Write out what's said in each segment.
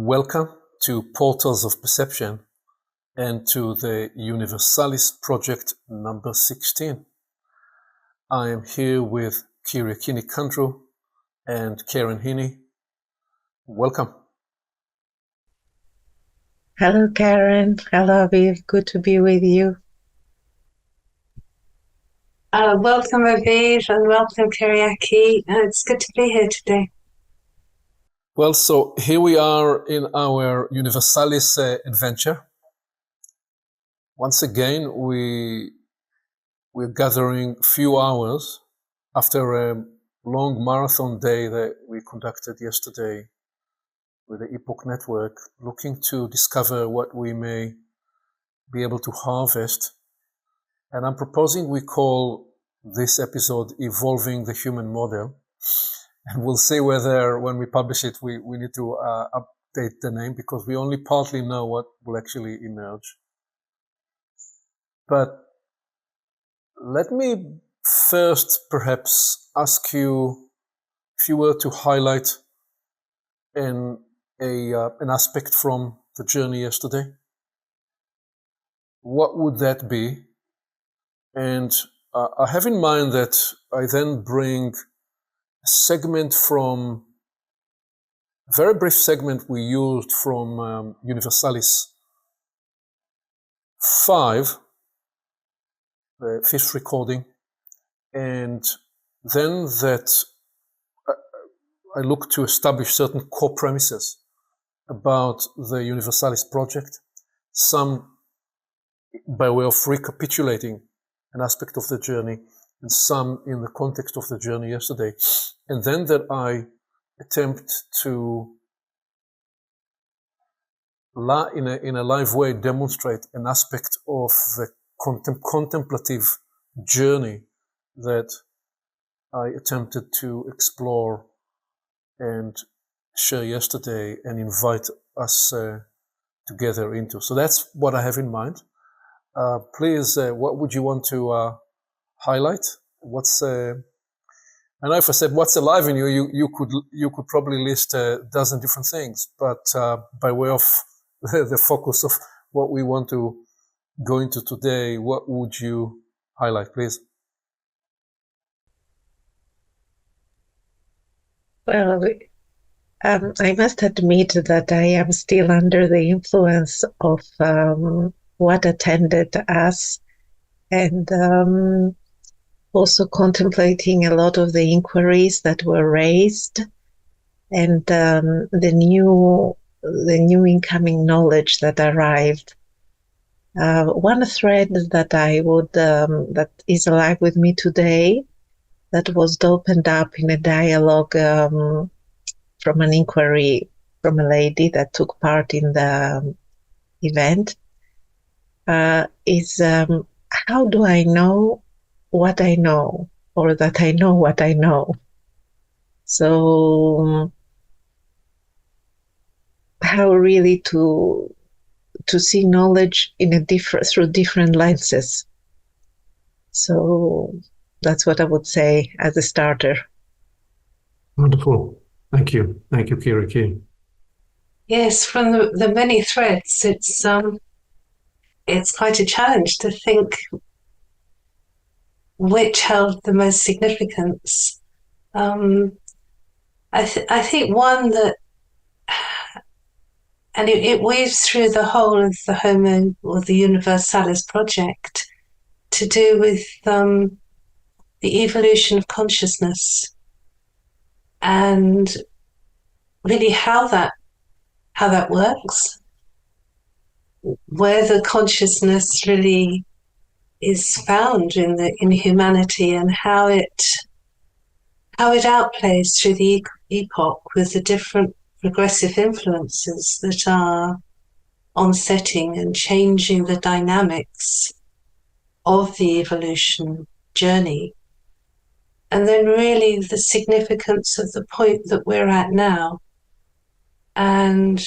Welcome to Portals of Perception and to the Universalis project number 16. I am here with Kyriaki Nikandrou and Heney. Welcome. Hello, Karen. Hello, Aviv. Good to be with you. Welcome, Aviv, and welcome, Kyriaki. It's good to be here today. Well, so here we are in our Universalis adventure. Once again, we're gathering a few hours after a long marathon day that we conducted yesterday with the Epoch Network, looking to discover what we may be able to harvest. And I'm proposing we call this episode Evolving the Human Model. And we'll see whether when we publish it, we need to update the name, because we only partly know what will actually emerge. But let me first perhaps ask you if you were to highlight an aspect from the journey yesterday. What would that be? And I have in mind that I then bring a segment from, a very brief segment we used from Universalis 5, the fifth recording, and then that I look to establish certain core premises about the Universalis project, some by way of recapitulating an aspect of the journey, and some in the context of the journey yesterday. And then that I attempt to, in a live way, demonstrate an aspect of the contemplative journey that I attempted to explore and share yesterday and invite us together into. So that's what I have in mind. Please, what would you want to highlight? I know if I said what's alive in you, you could probably list a dozen different things, but by way of the focus of what we want to go into today, what would you highlight, please? Well, I must admit that I am still under the influence of what attended us, and also contemplating a lot of the inquiries that were raised, and the new incoming knowledge that arrived. One thread that I would that is alive with me today, that was opened up in a dialogue from an inquiry from a lady that took part in the event, is how do I know what I know, or that I know what I know? So how really to see knowledge through different lenses. So that's what I would say as a starter. Wonderful. Thank you. Thank you, Kyriaki. Yes, from the many threads, it's quite a challenge to think which held the most significance. I think one that, and it weaves through the whole of the Homo or the Universalis project, to do with the evolution of consciousness, and really how that works, where the consciousness really is found in humanity, and how it outplays through the epoch with the different progressive influences that are onsetting and changing the dynamics of the evolution journey. And then really the significance of the point that we're at now, and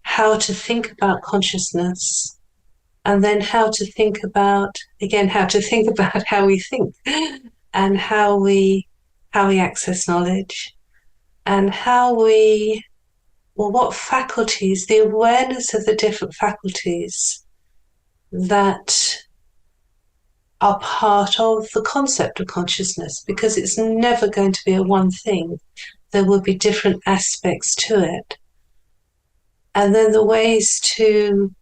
how to think about consciousness, and then how to think about how we think, and how we access knowledge, and how we what faculties, the awareness of the different faculties that are part of the concept of consciousness, because it's never going to be a one thing. There will be different aspects to it. And then the ways to,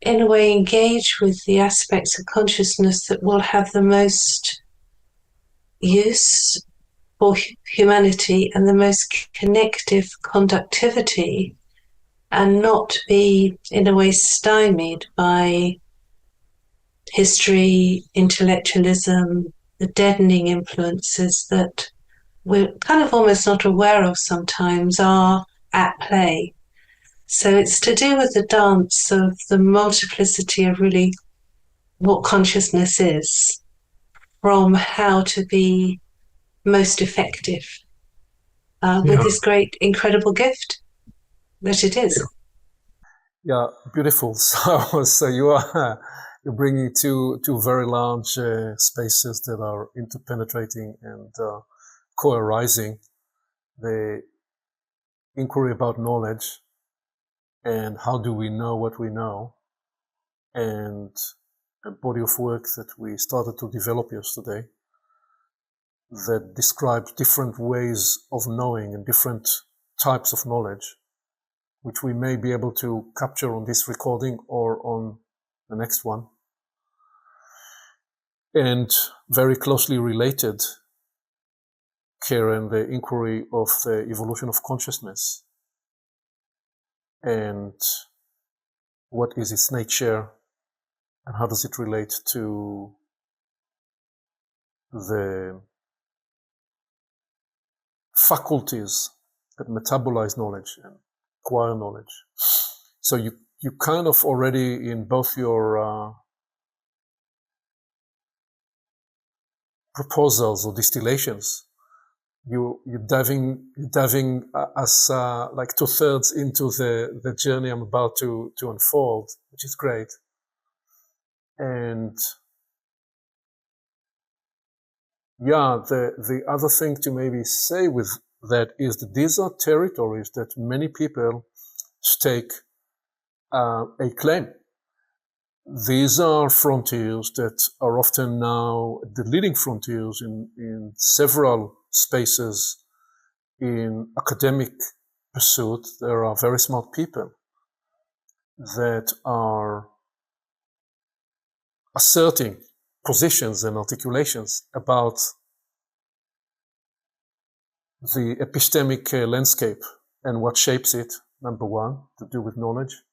in a way, engage with the aspects of consciousness that will have the most use for humanity and the most connective conductivity, and not be, in a way, stymied by history, intellectualism, the deadening influences that we're kind of almost not aware of sometimes are at play. So it's to do with the dance of the multiplicity of really what consciousness is, from how to be most effective with this great, incredible gift that it is. Yeah, beautiful. So you're bringing two very large spaces that are interpenetrating and co-arising. The inquiry about knowledge and how do we know what we know, and a body of work that we started to develop yesterday that describes different ways of knowing and different types of knowledge, which we may be able to capture on this recording or on the next one. And very closely related, Karen, the inquiry of the evolution of consciousness and what is its nature and how does it relate to the faculties that metabolize knowledge and acquire knowledge. So you kind of already in both your proposals or distillations, you're diving us like 2/3 into the journey I'm about to unfold, which is great. And yeah, the other thing to maybe say with that is that these are territories that many people stake a claim. These are frontiers that are often now the leading frontiers in several spaces in academic pursuit. There are very smart people that are asserting positions and articulations about the epistemic landscape and what shapes it, number one, to do with knowledge.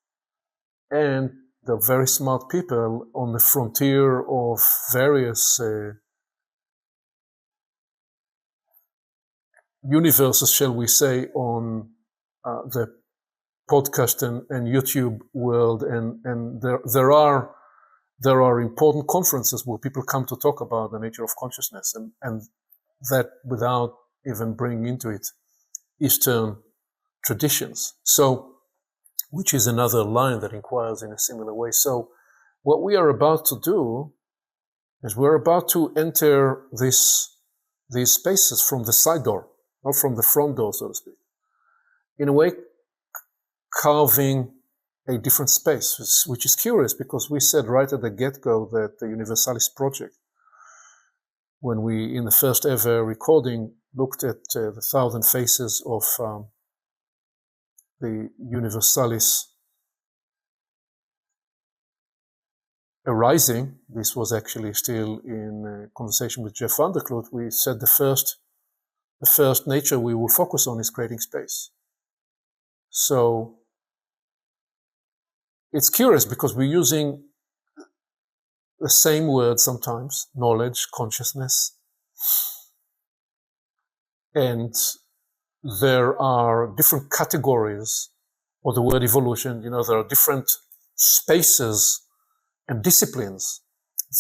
And the very smart people on the frontier of various universes, shall we say, on the podcast and YouTube world. And there are important conferences where people come to talk about the nature of consciousness, and that without even bringing into it Eastern traditions. So, which is another line that inquires in a similar way. So what we are about to do is we're about to enter these spaces from the side door, not from the front door, so to speak. In a way, carving a different space, which is curious because we said right at the get-go that the Universalis project, when we, in the first ever recording, looked at the 1,000 faces of the Universalis arising, this was actually still in conversation with Jeff van der Kloot, we said the first nature we will focus on is creating space. So it's curious because we're using the same word sometimes, knowledge, consciousness, and there are different categories, or the word evolution, there are different spaces and disciplines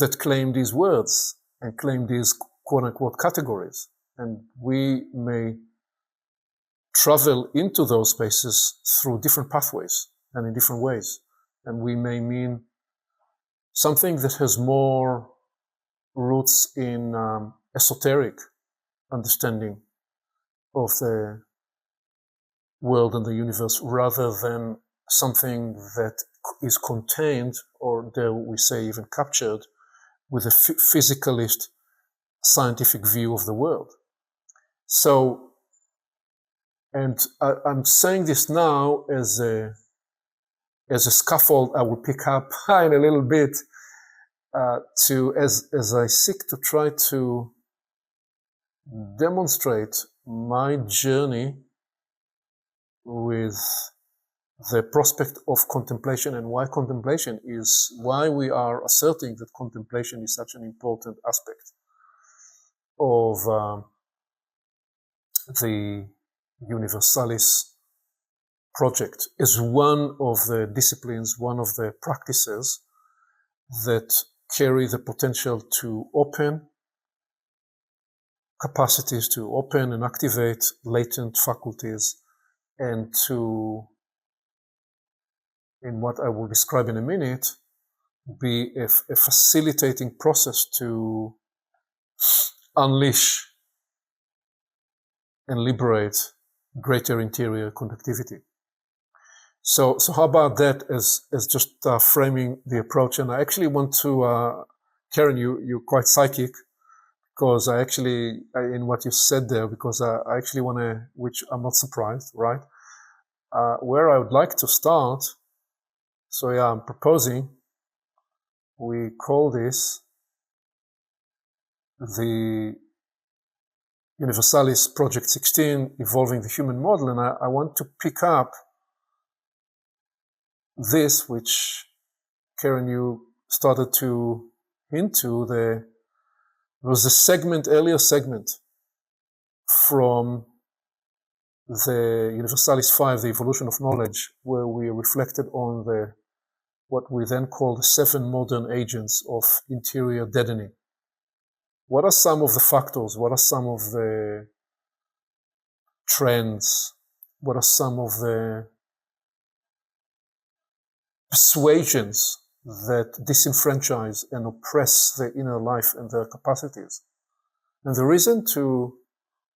that claim these words and claim these quote-unquote categories. And we may travel into those spaces through different pathways and in different ways. And we may mean something that has more roots in esoteric understanding of the world and the universe rather than something that is contained, or dare we say even captured, with a physicalist scientific view of the world. So, and I'm saying this now as a scaffold I will pick up in a little bit as I seek to try to demonstrate my journey with the prospect of contemplation, and why we are asserting that contemplation is such an important aspect of the Universalis project, as one of the disciplines, one of the practices that carry the potential to open capacities, to open and activate latent faculties, and to, in what I will describe in a minute, be a facilitating process to unleash and liberate greater interior conductivity. So how about that as just framing the approach? And I actually want to, Karen, you're quite psychic, because in what you said there, because I actually want to, which I'm not surprised, right? Where I would like to start, so yeah, I'm proposing we call this the Universalis Project 16, Evolving the Human Model, and I want to pick up this, which, Karen, you started to hint to. There was a earlier segment from the Universalis 5, the Evolution of Knowledge, where we reflected on what we then call the 7 modern agents of interior deadening. What are some of the factors? What are some of the trends? What are some of the persuasions that disenfranchise and oppress the inner life and their capacities? And the reason to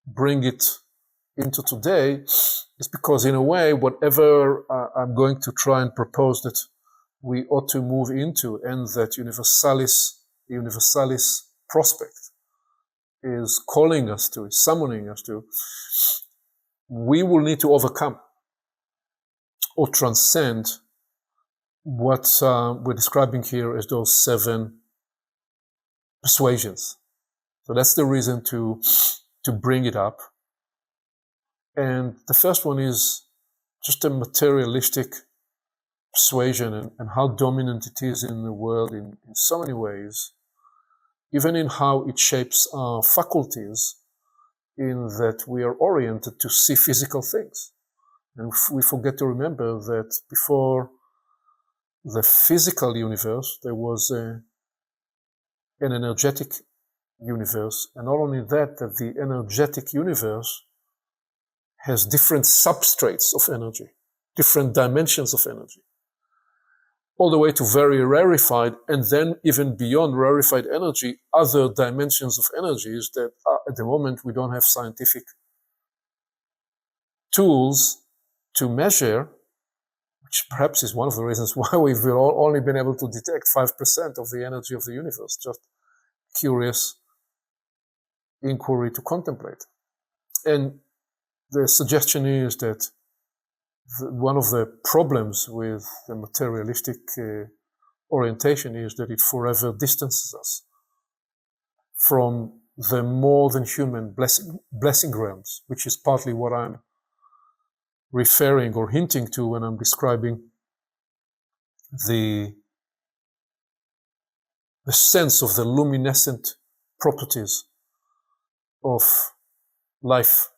bring it into today is because, in a way, whatever I'm going to try and propose that we ought to move into, and that Universalis prospect is calling us to, is summoning us to, we will need to overcome or transcend what we're describing here as those 7 persuasions. So that's the reason to bring it up. And the first one is just a materialistic persuasion, and how dominant it is in the world in so many ways, even in how it shapes our faculties, in that we are oriented to see physical things. And we forget to remember that before the physical universe, there was an energetic universe, and not only that the energetic universe has different substrates of energy, different dimensions of energy, all the way to very rarefied, and then even beyond rarefied energy, other dimensions of energies that at the moment we don't have scientific tools to measure, which perhaps is one of the reasons why we've only been able to detect 5% of the energy of the universe. Just curious inquiry to contemplate. And the suggestion is that one of the problems with the materialistic orientation is that it forever distances us from the more than human blessing realms, which is partly what I'm referring or hinting to when I'm describing the sense of the luminescent properties of life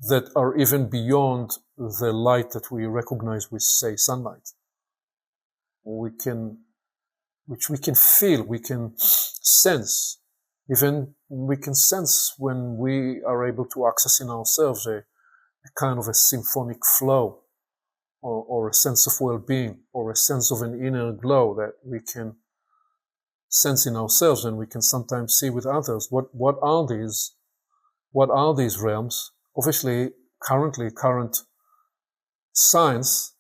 that are even beyond the light that we recognize with, say, sunlight. Which we can feel, we can sense, even we can sense when we are able to access in ourselves a kind of a symphonic flow, or a sense of well-being, or a sense of an inner glow that we can sense in ourselves, and we can sometimes see with others. What are these realms? Obviously, current science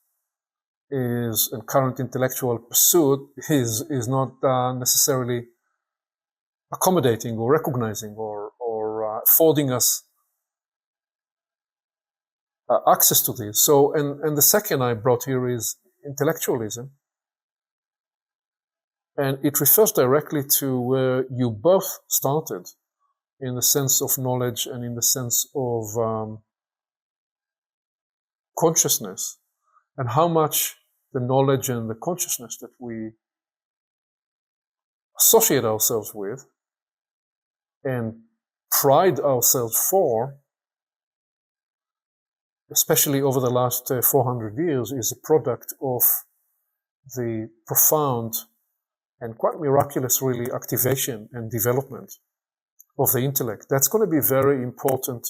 is, and current intellectual pursuit is not necessarily accommodating or recognizing or affording us access to this. So, and the second I brought here is intellectualism. And it refers directly to where you both started, in the sense of knowledge and in the sense of consciousness, and how much the knowledge and the consciousness that we associate ourselves with and pride ourselves for, especially over the last 400 years, is a product of the profound and quite miraculous, really, activation and development of the intellect. That's going to be a very important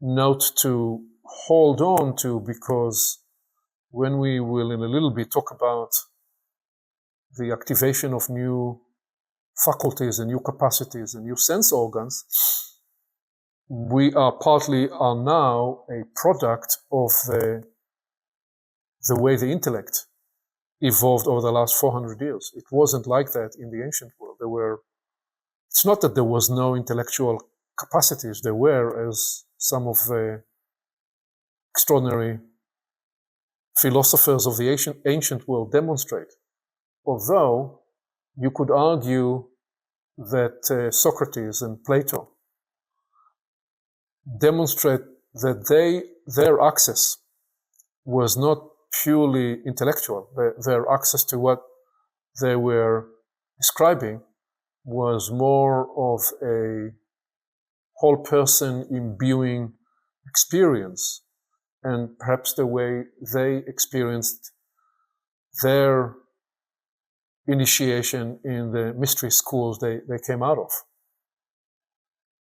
note to hold on to, because when we will in a little bit talk about the activation of new faculties and new capacities and new sense organs, we are now a product of the way the intellect evolved over the last 400 years. It wasn't like that in the ancient world. It's not that there was no intellectual capacities. There were, as some of the extraordinary philosophers of the ancient world demonstrate. Although you could argue that Socrates and Plato demonstrate that their access was not purely intellectual. Their access to what they were describing was more of a whole person imbuing experience, and perhaps the way they experienced their initiation in the mystery schools they came out of.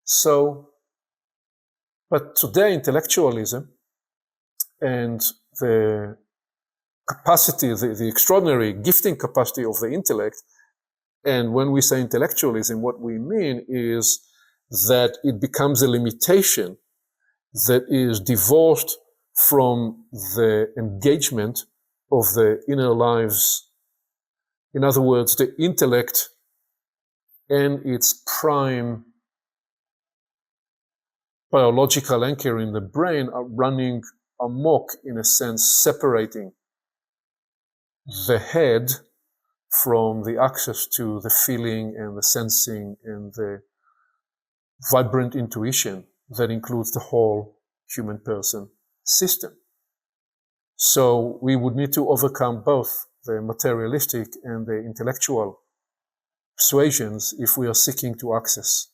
So, but today intellectualism and the capacity, the extraordinary gifting capacity of the intellect, and when we say intellectualism, what we mean is that it becomes a limitation that is divorced from the engagement of the inner lives. In other words, the intellect and its prime biological anchor in the brain are running amok, in a sense, separating the head from the access to the feeling and the sensing and the vibrant intuition that includes the whole human person system. So we would need to overcome both the materialistic and the intellectual persuasions if we are seeking to access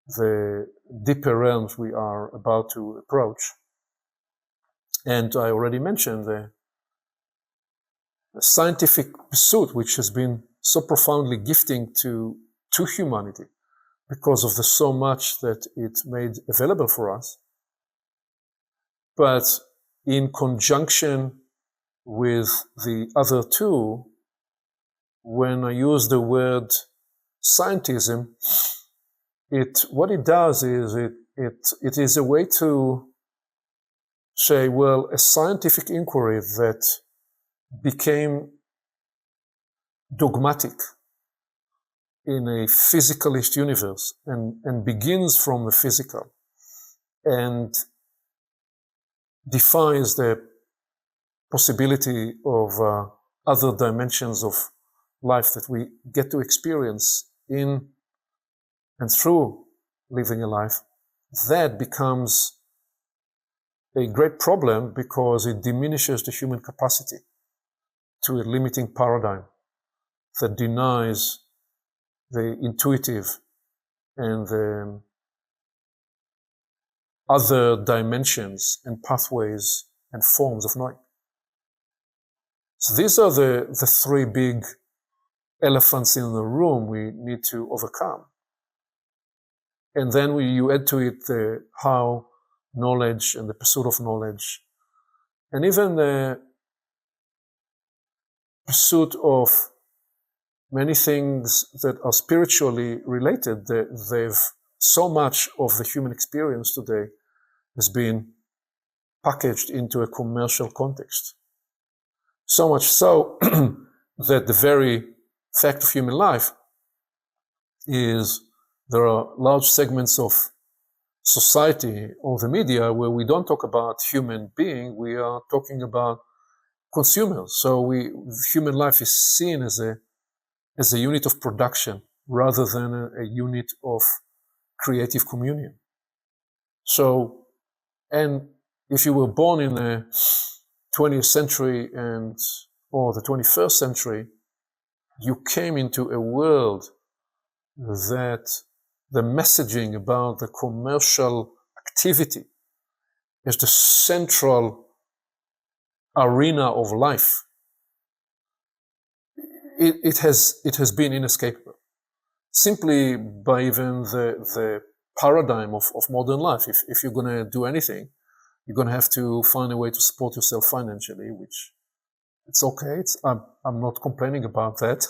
the deeper realms we are about to approach. And I already mentioned the scientific pursuit, which has been so profoundly gifting to humanity because of the so much that it made available for us. But in conjunction with the other two, when I use the word scientism, what it does is it is a way to say, well, a scientific inquiry that became dogmatic in a physicalist universe and begins from the physical and defies the possibility of other dimensions of life that we get to experience in and through living a life, that becomes a great problem because it diminishes the human capacity to a limiting paradigm that denies the intuitive and the other dimensions and pathways and forms of knowing. So these are the three big elephants in the room we need to overcome. And then you add to it how knowledge and the pursuit of knowledge, and even the pursuit of many things that are spiritually related. So much of the human experience today has been packaged into a commercial context. So much so that the very fact of human life is there are large segments of society or the media where we don't talk about human being, we are talking about consumers. So human life is seen as a unit of production rather than a unit of creative communion. So, and if you were born in the 20th century or the 21st century, you came into a world that the messaging about the commercial activity is the central arena of life. It has been inescapable. Simply by even the paradigm of modern life. If you're going to do anything, you're going to have to find a way to support yourself financially, which it's okay. I'm not complaining about that.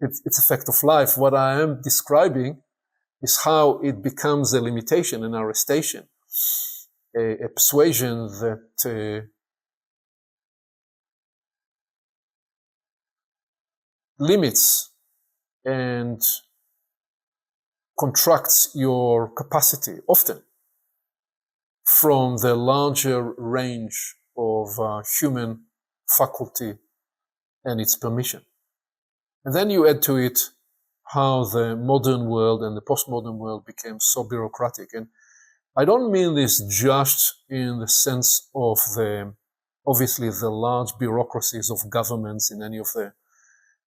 It's a fact of life. What I am describing is how it becomes a limitation, an arrestation, a persuasion that limits and contracts your capacity, often from the larger range of human faculty and its permission. And then you add to it how the modern world and the postmodern world became so bureaucratic. And I don't mean this just in the sense of obviously the large bureaucracies of governments in any of the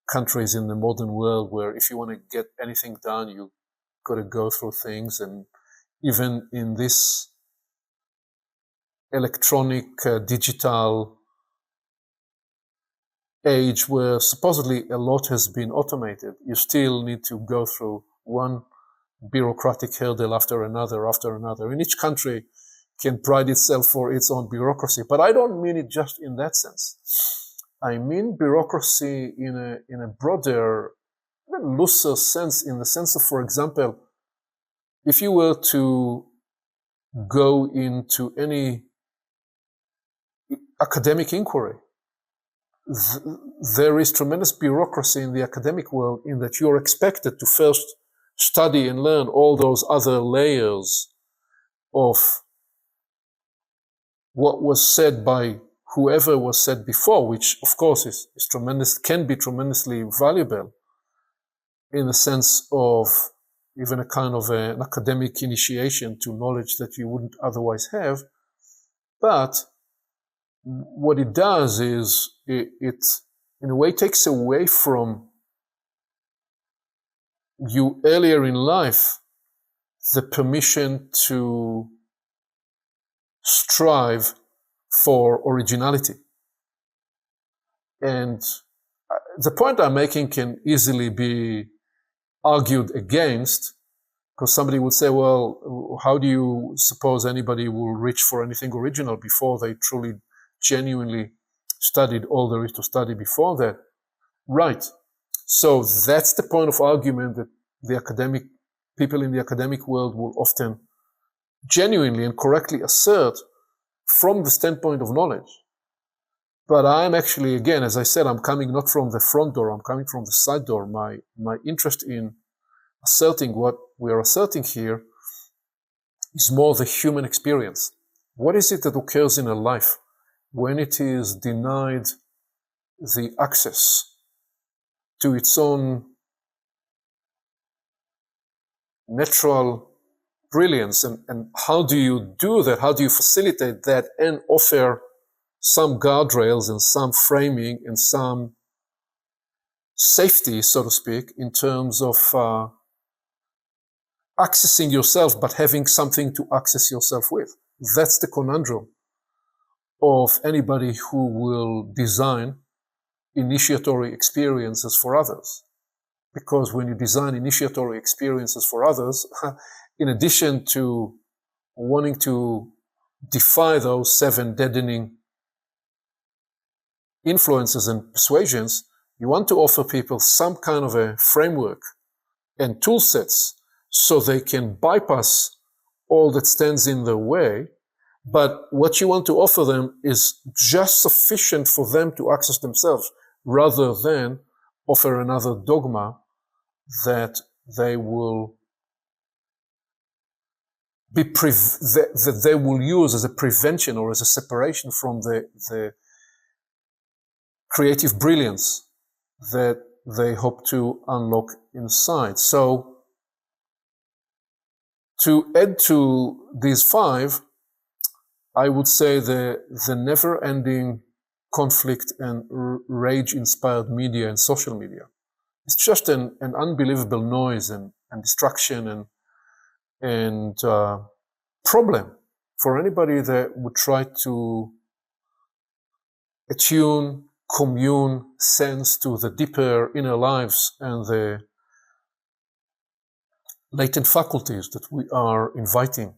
countries in the modern world, where if you want to get anything done, you got to go through things. And even in this electronic, digital age where supposedly a lot has been automated, you still need to go through one bureaucratic hurdle after another. And each country can pride itself for its own bureaucracy. But I don't mean it just in that sense. I mean bureaucracy in a broader, looser sense, in the sense of, for example, if you were to go into any academic inquiry, there is tremendous bureaucracy in the academic world in that you're expected to first study and learn all those other layers of what was said by whoever was said before, which of course is tremendous, can be tremendously valuable in the sense of even a kind of an academic initiation to knowledge that you wouldn't otherwise have. But what it does is it in a way takes away from you earlier in life the permission to strive for originality. And the point I'm making can easily be argued against, because somebody would say, well, how do you suppose anybody will reach for anything original before they truly, genuinely studied all there is to study before that? Right. So that's the point of argument that the academic people in the academic world will often genuinely and correctly assert from the standpoint of knowledge. But I'm actually, again, as I said, I'm coming not from the front door, I'm coming from the side door. My interest in asserting what we are asserting here is more the human experience. What is it that occurs in a life when it is denied the access to its own natural brilliance, and how do you do that? How do you facilitate that and offer some guardrails and some framing and some safety, so to speak, in terms of accessing yourself, but having something to access yourself with? That's the conundrum of anybody who will design initiatory experiences for others. Because when you design initiatory experiences for others, in addition to wanting to defy those 7 deadening influences and persuasions, you want to offer people some kind of a framework and tool sets so they can bypass all that stands in their way But what you want to offer them is just sufficient for them to access themselves, rather than offer another dogma that they will that they will use as a prevention or as a separation from the creative brilliance that they hope to unlock inside. So to add to these 5, I would say the never-ending conflict and rage-inspired media and social media. It's just an unbelievable noise and distraction and problem for anybody that would try to attune, commune, sense to the deeper inner lives and the latent faculties that we are inviting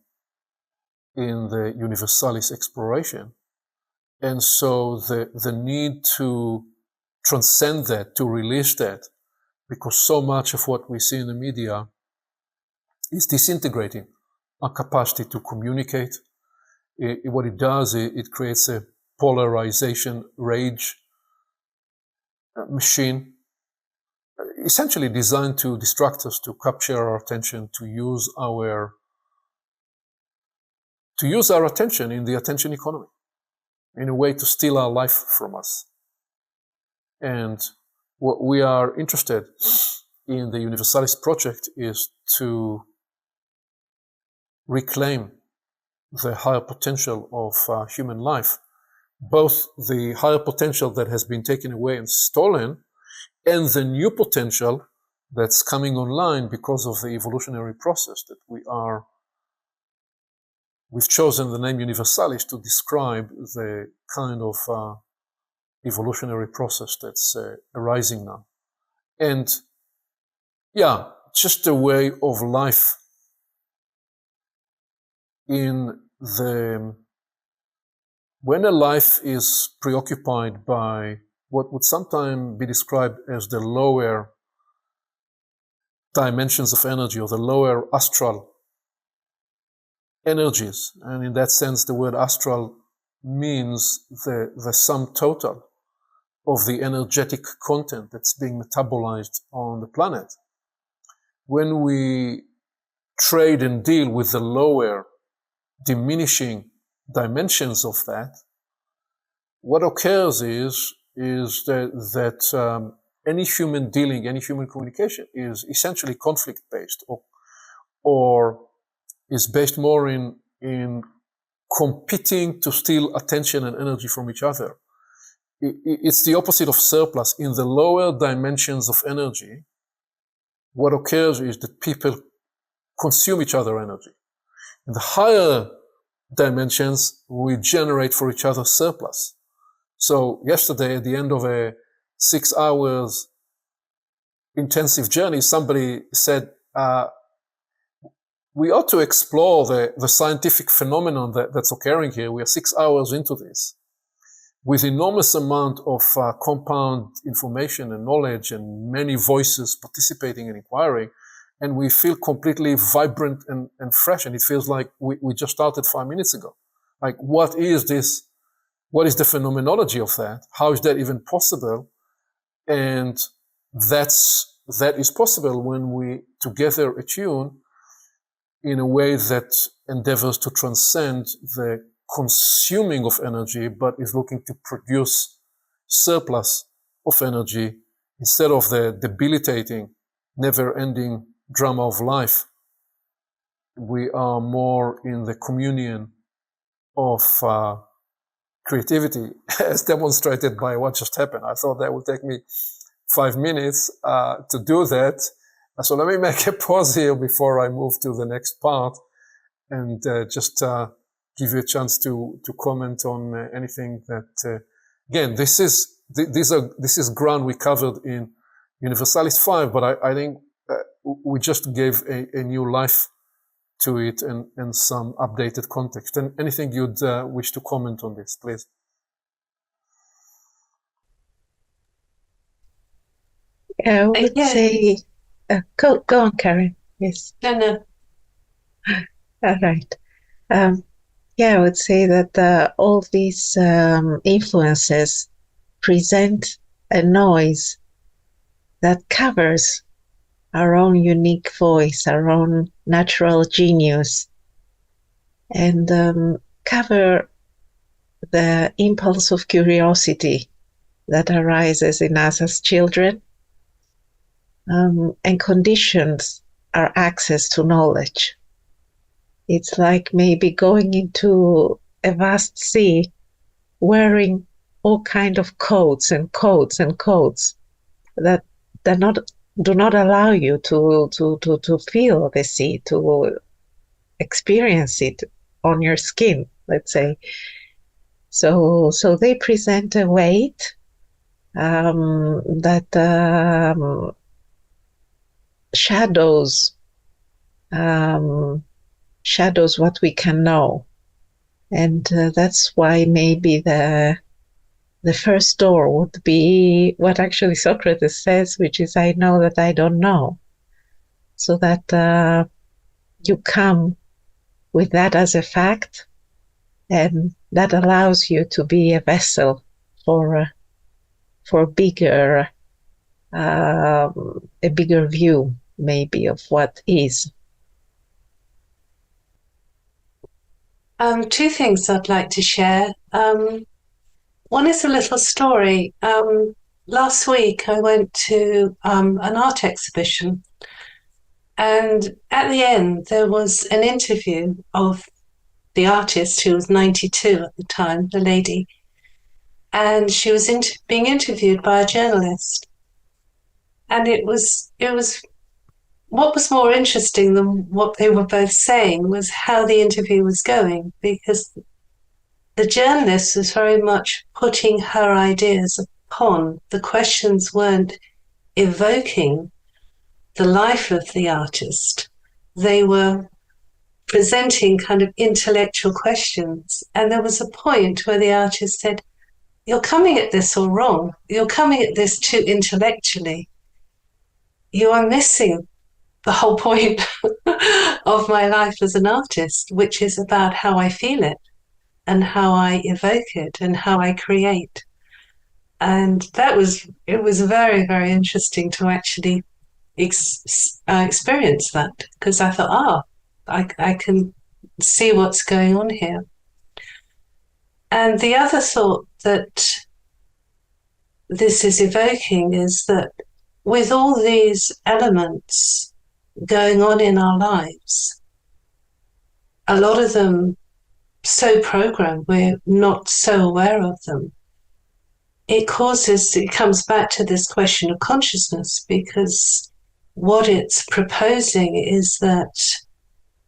in the Universalis exploration. And so the need to transcend that, to release that, because so much of what we see in the media is disintegrating our capacity to communicate. What it does, it creates a polarization, rage machine, essentially designed to distract us, to capture our attention, to use our attention in the attention economy, in a way to steal our life from us. And what we are interested in the Universalis project is to reclaim the higher potential of human life, both the higher potential that has been taken away and stolen, and the new potential that's coming online because of the evolutionary process that we've chosen the name Universalis to describe the kind of evolutionary process that's arising now. And yeah, just a way of life when a life is preoccupied by what would sometimes be described as the lower dimensions of energy or the lower astral energies. And in that sense, the word astral means the sum total of the energetic content that's being metabolized on the planet. When we trade and deal with the lower diminishing dimensions of that, what occurs is that any human dealing, any human communication is essentially conflict-based, or is based more in competing to steal attention and energy from each other. It's the opposite of surplus. In the lower dimensions of energy, what occurs is that people consume each other's energy. In the higher dimensions, we generate for each other surplus. So yesterday, at the end of a 6 hours intensive journey, somebody said, we ought to explore the scientific phenomenon that's occurring here. We are 6 hours into this, with enormous amount of compound information and knowledge and many voices participating and inquiring, and we feel completely vibrant and fresh, and it feels like we just started 5 minutes ago. Like, what is this? What is the phenomenology of that? How is that even possible? And that is possible when we together attune in a way that endeavors to transcend the consuming of energy, but is looking to produce surplus of energy instead of the debilitating, never-ending drama of life. We are more in the communion of creativity, as demonstrated by what just happened. I thought that would take me 5 minutes to do that. So let me make a pause here before I move to the next part, and just give you a chance to comment on anything that. Again, this is ground we covered in Universalis 5, but I think we just gave a new life to it and some updated context. And anything you'd wish to comment on this, please? I would say, go on, Karen. Yes. No. All right. Yeah, I would say that all these influences present a noise that covers our own unique voice, our own natural genius, and cover the impulse of curiosity that arises in us as children, and conditions our access to knowledge. It's like maybe going into a vast sea wearing all kind of coats and coats and coats that do not allow you to feel the sea, to experience it on your skin, let's say. So they present a weight that shadows what we can know, and that's why maybe the first door would be what actually Socrates says, which is, I know that I don't know. So that you come with that as a fact, and that allows you to be a vessel for bigger, a bigger view, maybe, of what is. Two things I'd like to share. One is a little story. Last week I went to an art exhibition, and at the end there was an interview of the artist, who was 92 at the time, the lady, and she was being interviewed by a journalist. And it was what was more interesting than what they were both saying was how the interview was going, because the journalist was very much putting her ideas upon. The questions weren't evoking the life of the artist. They were presenting kind of intellectual questions. And there was a point where the artist said, "You're coming at this all wrong. You're coming at this too intellectually. You are missing the whole point of my life as an artist, which is about how I feel it and how I evoke it and how I create." And it was very, very interesting to actually experience that, because I thought, I can see what's going on here. And the other thought that this is evoking is that with all these elements going on in our lives, a lot of them so programmed, we're not so aware of them. It comes back to this question of consciousness, because what it's proposing is that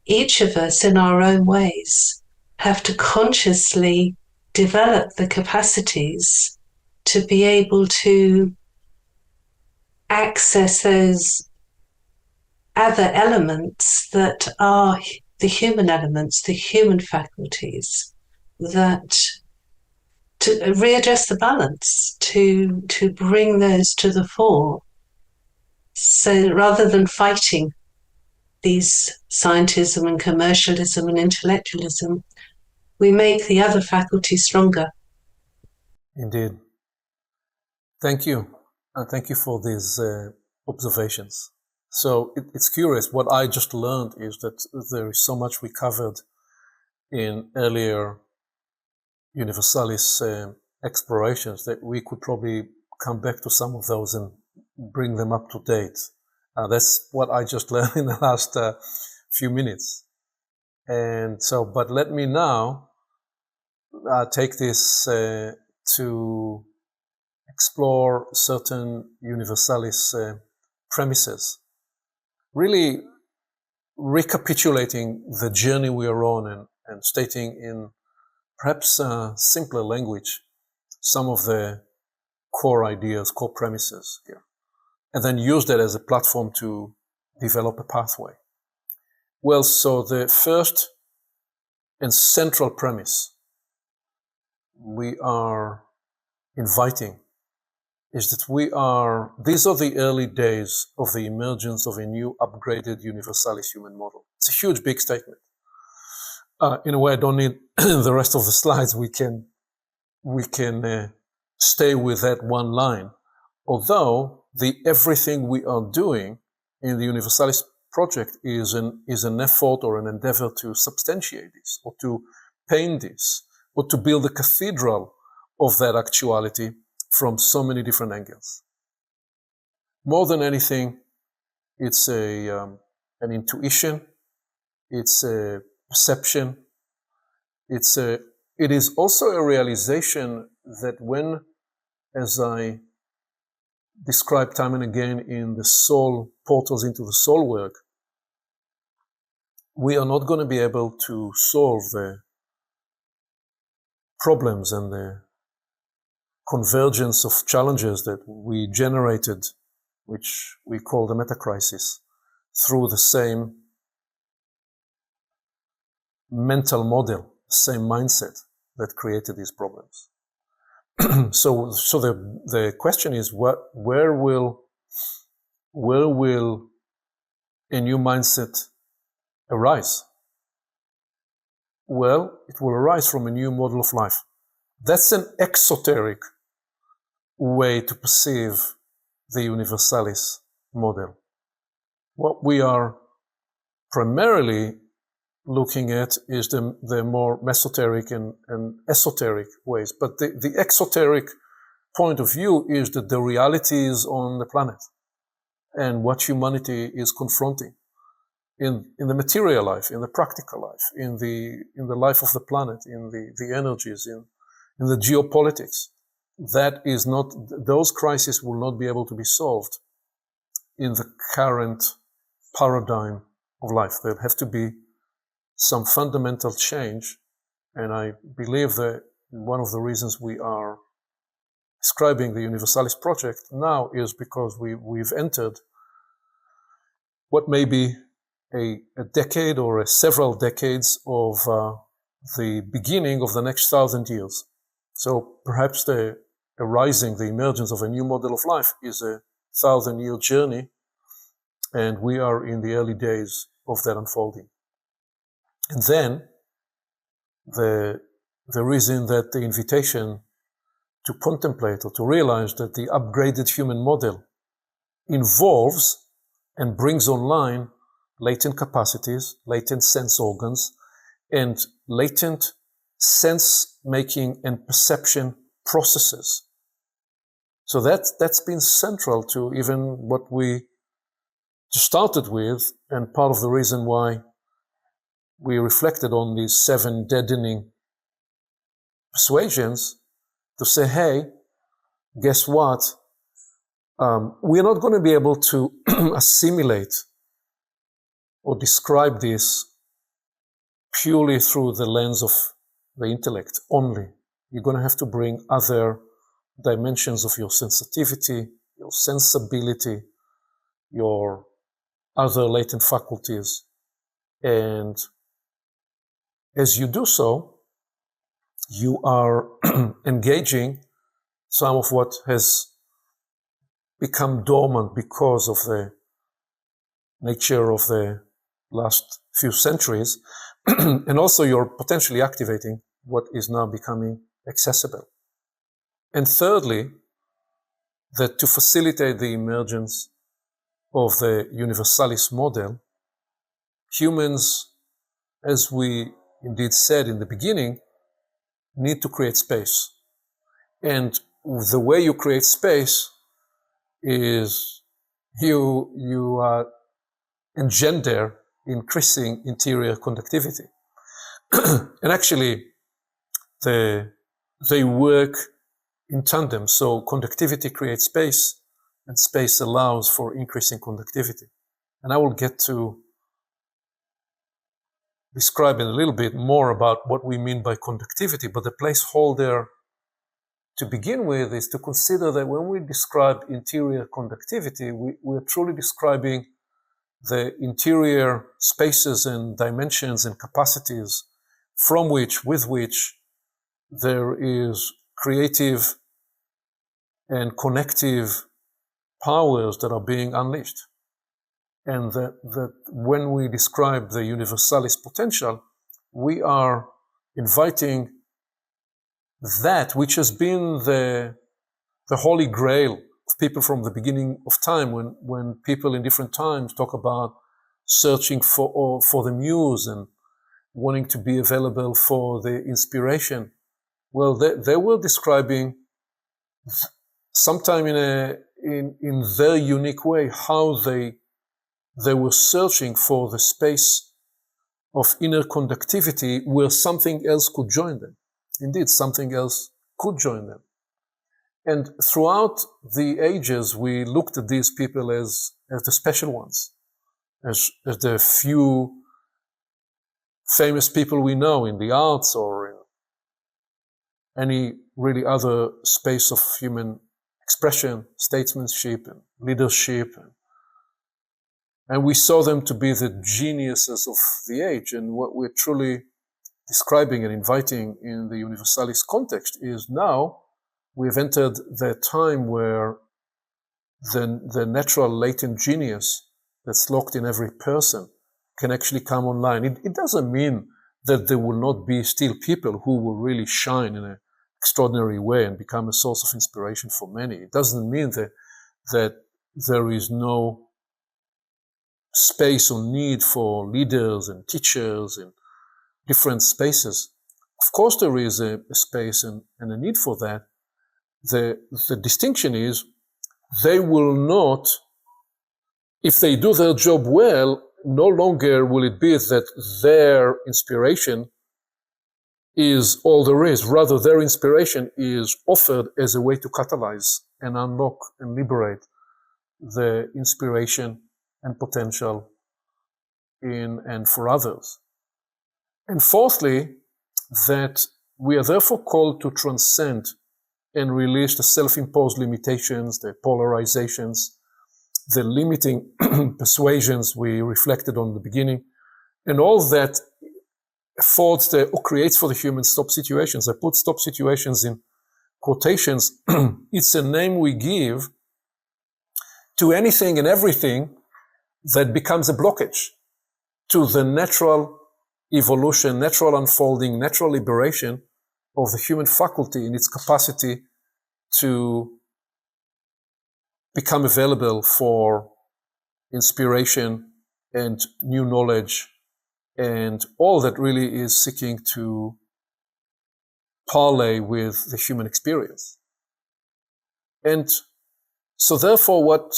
each of us in our own ways have to consciously develop the capacities to be able to access those other elements that are the human elements, the human faculties, that to readjust the balance, to bring those to the fore. So rather than fighting these scientism and commercialism and intellectualism, we make the other faculties stronger. Indeed. Thank you. And thank you for these observations. So it's curious. What I just learned is that there is so much we covered in earlier Universalis explorations that we could probably come back to some of those and bring them up to date. That's what I just learned in the last few minutes. And so, but let me now take this to explore certain Universalis premises, really recapitulating the journey we are on and stating in perhaps simpler language some of the core ideas, core premises here, and then use that as a platform to develop a pathway. Well, so the first and central premise we are inviting is that these are the early days of the emergence of a new upgraded Universalis human model. It's a huge, big statement. In a way, I don't need the rest of the slides. We can stay with that one line. Although everything we are doing in the Universalis project is an effort or an endeavor to substantiate this, or to paint this, or to build a cathedral of that actuality from so many different angles. More than anything, it's an intuition, it's a perception, it is also a realization that when, as I describe time and again in the soul portals into the soul work, we are not going to be able to solve the problems and the convergence of challenges that we generated, which we call the meta-crisis, through the same mental model, the same mindset that created these problems. So the question is, where will a new mindset arise? Well, it will arise from a new model of life. That's an exoteric way to perceive the Universalis model. What we are primarily looking at is the more mesoteric and esoteric ways. But the exoteric point of view is that the reality is on the planet and what humanity is confronting in the material life, in the practical life, in the life of the planet, in the energies, in the geopolitics. That is not, those crises will not be able to be solved in the current paradigm of life. There'll have to be some fundamental change, and I believe that one of the reasons we are describing the Universalis project now is because we've entered what may be a decade or several decades of the beginning of the next 1,000 years. So perhaps the emergence of a new model of life is a 1,000-year journey, and we are in the early days of that unfolding. And then the reason that the invitation to contemplate or to realize that the upgraded human model involves and brings online latent capacities, latent sense organs, and latent sense-making and perception processes. So that's been central to even what we started with, and part of the reason why we reflected on these 7 deadening persuasions, to say, hey, guess what? We're not going to be able to assimilate or describe this purely through the lens of the intellect only. You're going to have to bring other dimensions of your sensitivity, your sensibility, your other latent faculties. And as you do so, you are engaging some of what has become dormant because of the nature of the last few centuries, and also you're potentially activating what is now becoming accessible. And thirdly, that to facilitate the emergence of the Universalis model, humans, as we indeed said in the beginning, need to create space. And the way you create space is you engender increasing interior conductivity. And actually, they work in tandem. So conductivity creates space, and space allows for increasing conductivity. And I will get to describe in a little bit more about what we mean by conductivity, but the placeholder to begin with is to consider that when we describe interior conductivity, we're truly describing the interior spaces and dimensions and capacities with which there is creative and connective powers that are being unleashed. And that when we describe the Universalis potential, we are inviting that which has been the holy grail of people from the beginning of time, when people in different times talk about searching for the muse and wanting to be available for the inspiration. Well, they were describing sometime in their unique way how they were searching for the space of inner conductivity where something else could join them. Indeed, something else could join them. And throughout the ages, we looked at these people as the special ones, as the few famous people we know in the arts or in any really other space of human expression, statesmanship and leadership. And we saw them to be the geniuses of the age. And what we're truly describing and inviting in the Universalis context is now we've entered the time where the natural latent genius that's locked in every person can actually come online. It doesn't mean that there will not be still people who will really shine in an extraordinary way and become a source of inspiration for many. It doesn't mean that there is no space or need for leaders and teachers in different spaces. Of course there is a space and a need for that. The distinction is they will not, if they do their job well, no longer will it be that their inspiration is all there is. Rather, their inspiration is offered as a way to catalyze and unlock and liberate the inspiration and potential in and for others. And fourthly, that we are therefore called to transcend and release the self-imposed limitations, the polarizations, the limiting persuasions we reflected on the beginning, and all that affords or creates for the human stop situations. I put stop situations in quotations. It's a name we give to anything and everything that becomes a blockage to the natural evolution, natural unfolding, natural liberation of the human faculty in its capacity to become available for inspiration and new knowledge and all that really is seeking to parlay with the human experience. And so therefore what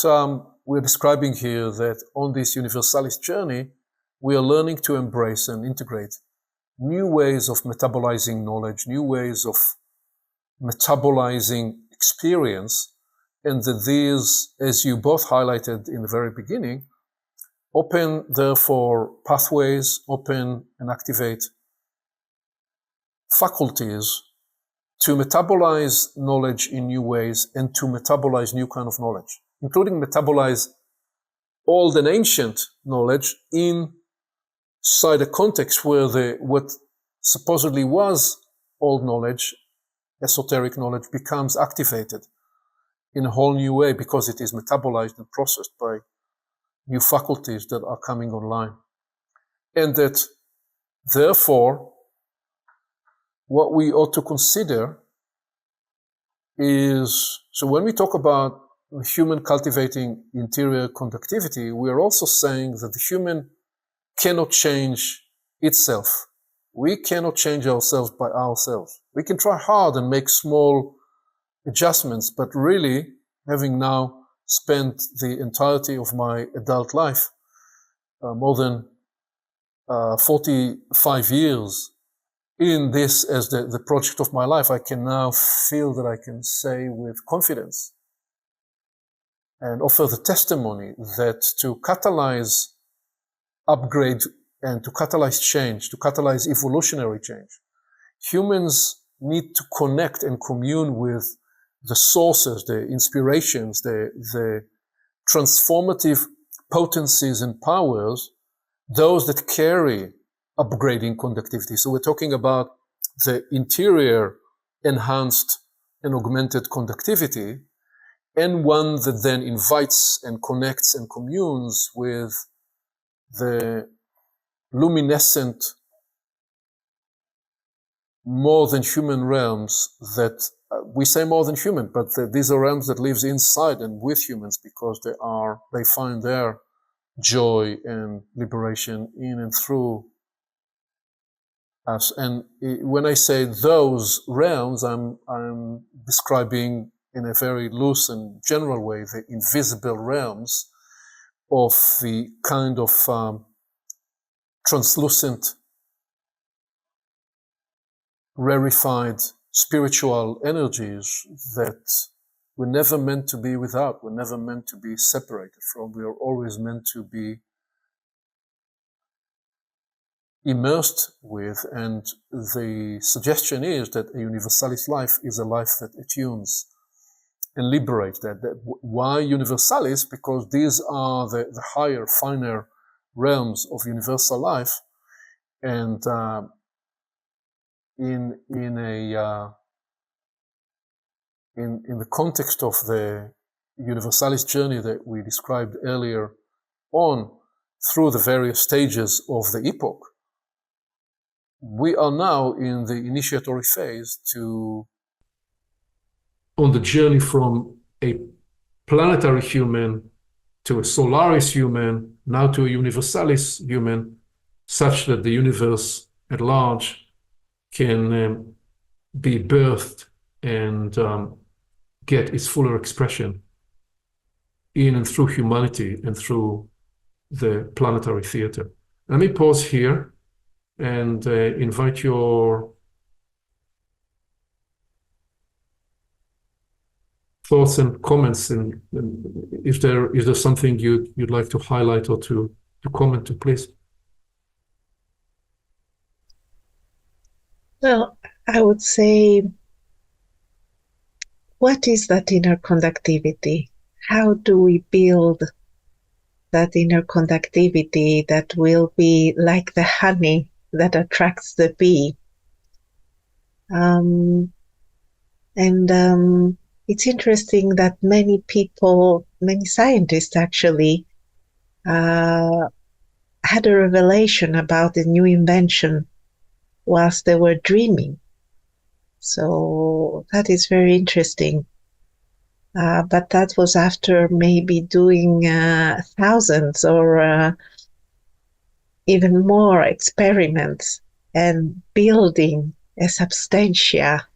we're describing here, that on this Universalis journey, we are learning to embrace and integrate new ways of metabolizing knowledge, new ways of metabolizing experience, and that these, as you both highlighted in the very beginning, open therefore pathways, open and activate faculties to metabolize knowledge in new ways and to metabolize new kind of knowledge, including metabolize old and ancient knowledge inside a context where what supposedly was old knowledge, esoteric knowledge, becomes activated in a whole new way because it is metabolized and processed by new faculties that are coming online. And that, therefore, what we ought to consider is, so when we talk about human cultivating interior conductivity, we are also saying that the human cannot change itself. We cannot change ourselves by ourselves. We can try hard and make small adjustments, but really, having now spent the entirety of my adult life, more than 45 years in this as the project of my life, I can now feel that I can say with confidence and offer the testimony that to catalyze upgrade and to catalyze change, to catalyze evolutionary change, humans need to connect and commune with the sources, the inspirations, the transformative potencies and powers, those that carry upgrading conductivity. So we're talking about the interior enhanced and augmented conductivity, and one that then invites and connects and communes with the luminescent more than human realms that we say more than human, but these are realms that lives inside and with humans because they find their joy and liberation in and through us. And when I say those realms, I'm describing in a very loose and general way the invisible realms of the kind of translucent, rarefied spiritual energies that we're never meant to be without, we're never meant to be separated from, we are always meant to be immersed with. And the suggestion is that a universalis life is a life that attunes and liberates that. Why universalis? Because these are the higher, finer realms of universal life, and in the context of the universalis journey that we described earlier on, through the various stages of the epoch, we are now in the initiatory phase on the journey from a planetary human to a solaris human, now to a universalis human, such that the universe at large can be birthed and get its fuller expression in and through humanity and through the planetary theater. Let me pause here and invite your thoughts and comments, and is there something you'd like to highlight or to comment to, please? Well, I would say, what is that inner conductivity? How do we build that inner conductivity that will be like the honey that attracts the bee? It's interesting that many people, many scientists actually, had a revelation about a new invention whilst they were dreaming. So that is very interesting. But that was after maybe doing thousands or even more experiments and building a substantia,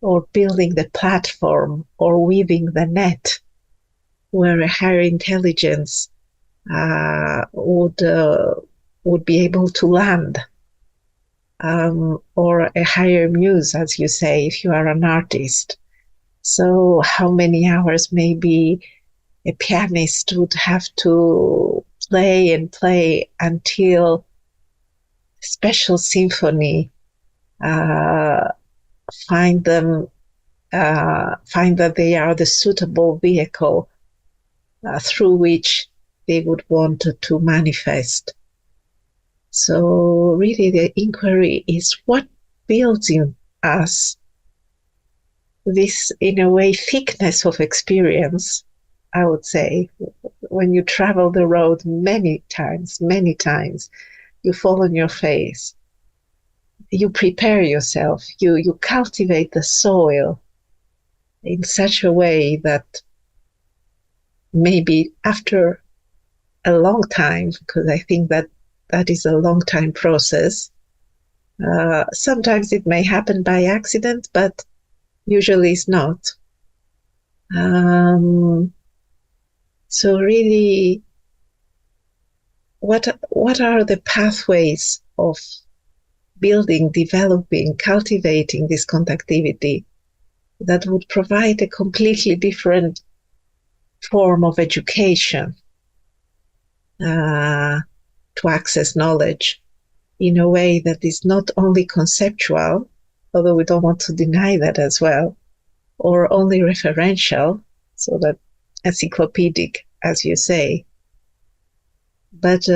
or building the platform, or weaving the net where a higher intelligence would be able to land, or a higher muse, as you say, if you are an artist. So how many hours maybe a pianist would have to play and play until a special symphony find that they are the suitable vehicle through which they would want to manifest. So really the inquiry is what builds in us this, in a way, thickness of experience, I would say. When you travel the road many times, you fall on your face, you prepare yourself, you cultivate the soil in such a way that maybe after a long time, because I think that is a long time process, sometimes it may happen by accident, but usually it's not. So really, what are the pathways of building, developing, cultivating this conductivity that would provide a completely different form of education to access knowledge in a way that is not only conceptual, although we don't want to deny that as well, or only referential, so that encyclopedic, as you say, but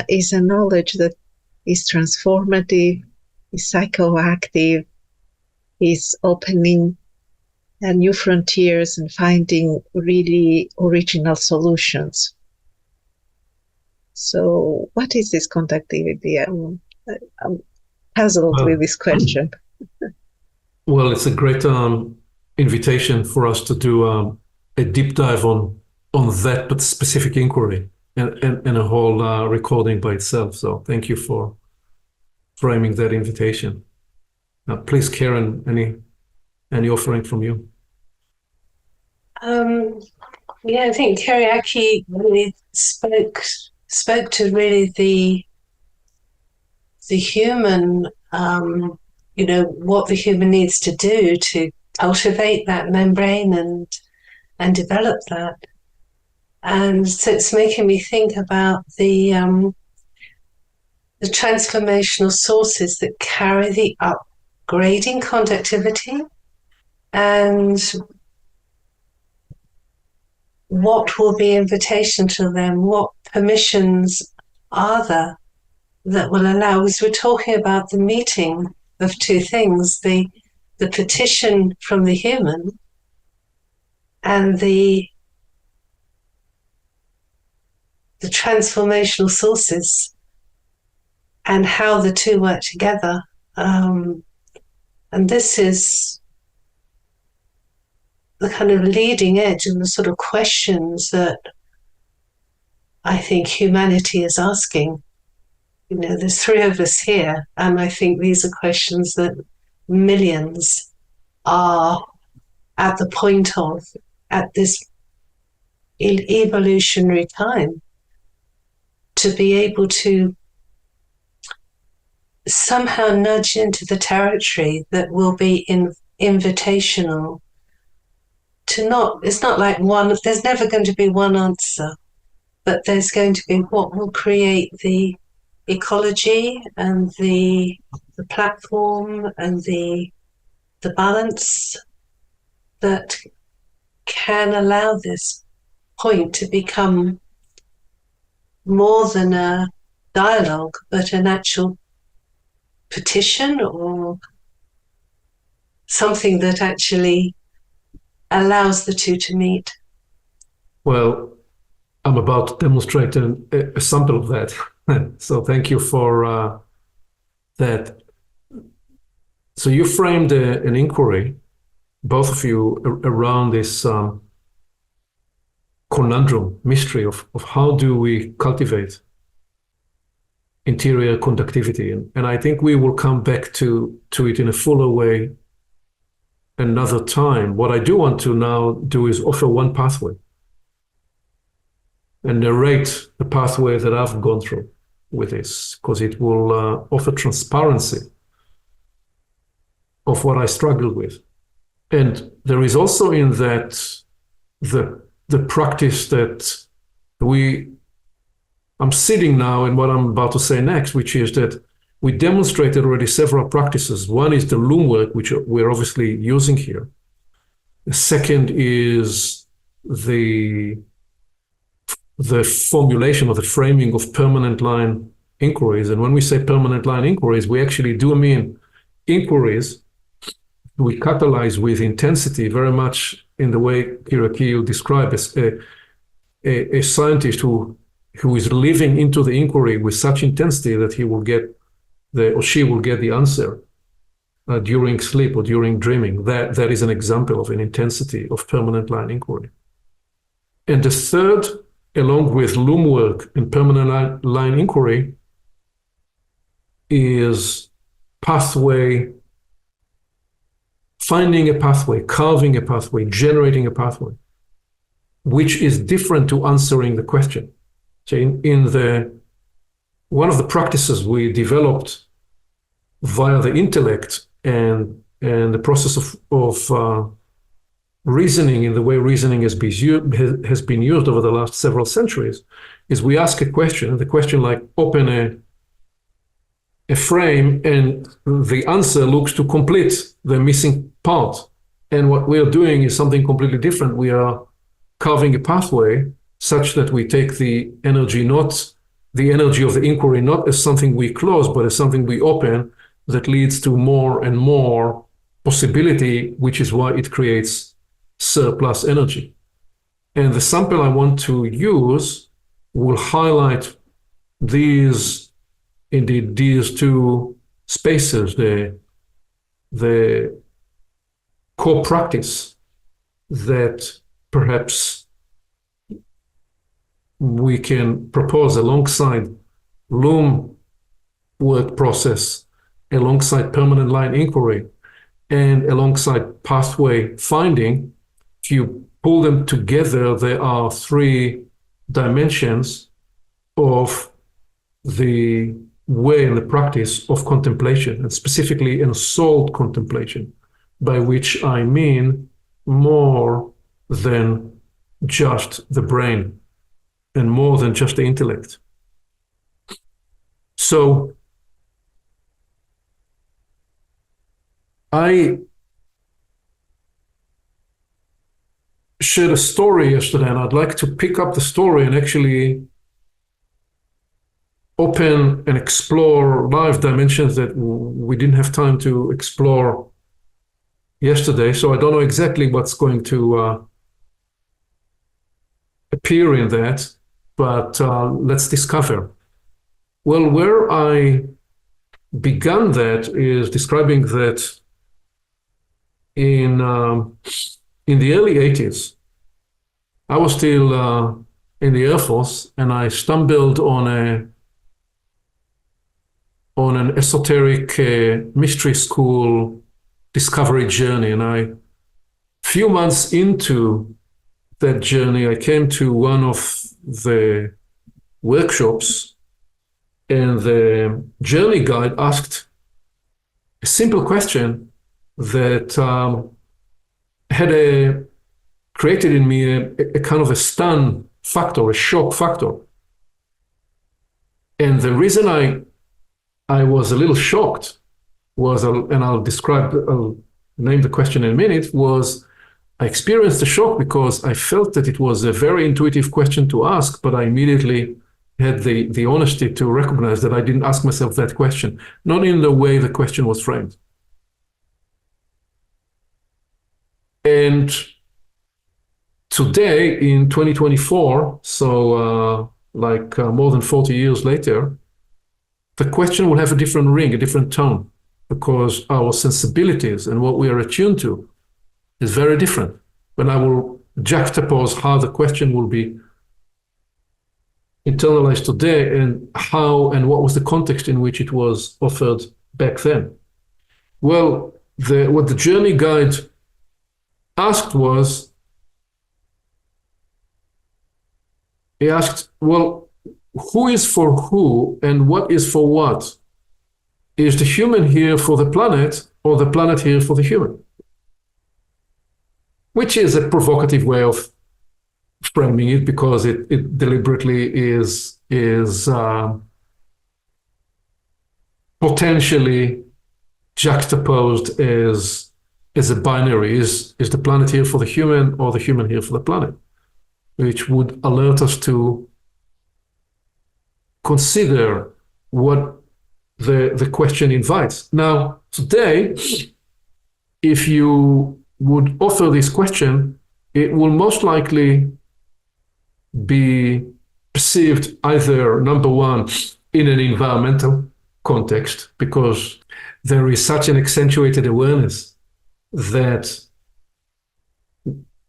is a knowledge that is transformative, is psychoactive, is opening new frontiers and finding really original solutions. So what is this conductivity? I'm puzzled with this question. Well, it's a great invitation for us to do a deep dive on that specific inquiry and a whole recording by itself. So thank you for framing that invitation. Please, Karen, any offering from you? Yeah, I think Kyriaki really spoke to really the human, what the human needs to do to cultivate that membrane and develop that. And so it's making me think about the transformational sources that carry the upgrading conductivity, and what will be invitation to them, what permissions are there that will allow, because we're talking about the meeting of two things, the petition from the human and the transformational sources, and how the two work together. And this is the kind of leading edge and the sort of questions that I think humanity is asking. There's three of us here, and I think these are questions that millions are at the point of at this evolutionary time, to be able to somehow nudge into the territory that will be invitational to it's not like there's never going to be one answer, but there's going to be what will create the ecology and the platform and the balance that can allow this point to become more than a dialogue, but an actual petition or something that actually allows the two to meet. Well, I'm about to demonstrate a sample of that. So thank you for that. So you framed an inquiry, both of you, around this conundrum, mystery of how do we cultivate interior conductivity. And I think we will come back to it in a fuller way another time. What I do want to now do is offer one pathway and narrate the pathway that I've gone through with this, because it will offer transparency of what I struggled with. And there is also in that the practice that I'm sitting now in what I'm about to say next, which is that we demonstrated already several practices. One is the Loom work, which we're obviously using here. The second is the formulation or the framing of permanent line inquiries. And when we say permanent line inquiries, we actually do mean inquiries we catalyze with intensity, very much in the way Kyriaki described as a scientist who is living into the inquiry with such intensity that he will get or she will get the answer during sleep or during dreaming. That is an example of an intensity of permanent line inquiry. And the third, along with Loom work and permanent line inquiry, is pathway, finding a pathway, carving a pathway, generating a pathway, which is different to answering the question. So one of the practices we developed via the intellect and the process of reasoning in the way reasoning has been used over the last several centuries is we ask a question, the question like open a frame and the answer looks to complete the missing part. And what we are doing is something completely different. We are carving a pathway such that we take the energy, not the energy of the inquiry, not as something we close, but as something we open that leads to more and more possibility, which is why it creates surplus energy. And the sample I want to use will highlight these two spaces, the the core practice that perhaps we can propose alongside Loom work process, alongside permanent line inquiry, and alongside pathway finding. If you pull them together, there are three dimensions of the way and the practice of contemplation, and specifically Ensouled contemplation, by which I mean more than just the brain and more than just the intellect. So I shared a story yesterday, and I'd like to pick up the story and actually open and explore live dimensions that we didn't have time to explore yesterday. So I don't know exactly what's going to appear in that, but let's discover. Well, where I began that is describing that in the early 80s, I was still in the Air Force, and I stumbled on an esoteric mystery school discovery journey. And a few months into that journey, I came to one of the workshops, and the journey guide asked a simple question that had created in me a kind of a stun factor, a shock factor. And the reason I was a little shocked was, and I'll name the question in a minute, was I experienced a shock because I felt that it was a very intuitive question to ask, but I immediately had the honesty to recognize that I didn't ask myself that question, not in the way the question was framed. And today, in 2024, so more than 40 years later, the question will have a different ring, a different tone, because our sensibilities and what we are attuned to is very different. But I will juxtapose how the question will be internalized today and how and what was the context in which it was offered back then. Well, what the journey guide asked was, he asked, well, who is for who and what is for what? Is the human here for the planet or the planet here for the human? Which is a provocative way of framing it, because it deliberately is potentially juxtaposed as a binary. Is the planet here for the human or the human here for the planet? Which would alert us to consider what the question invites. Now, today, if you would offer this question, it will most likely be perceived either, number one, in an environmental context, because there is such an accentuated awareness that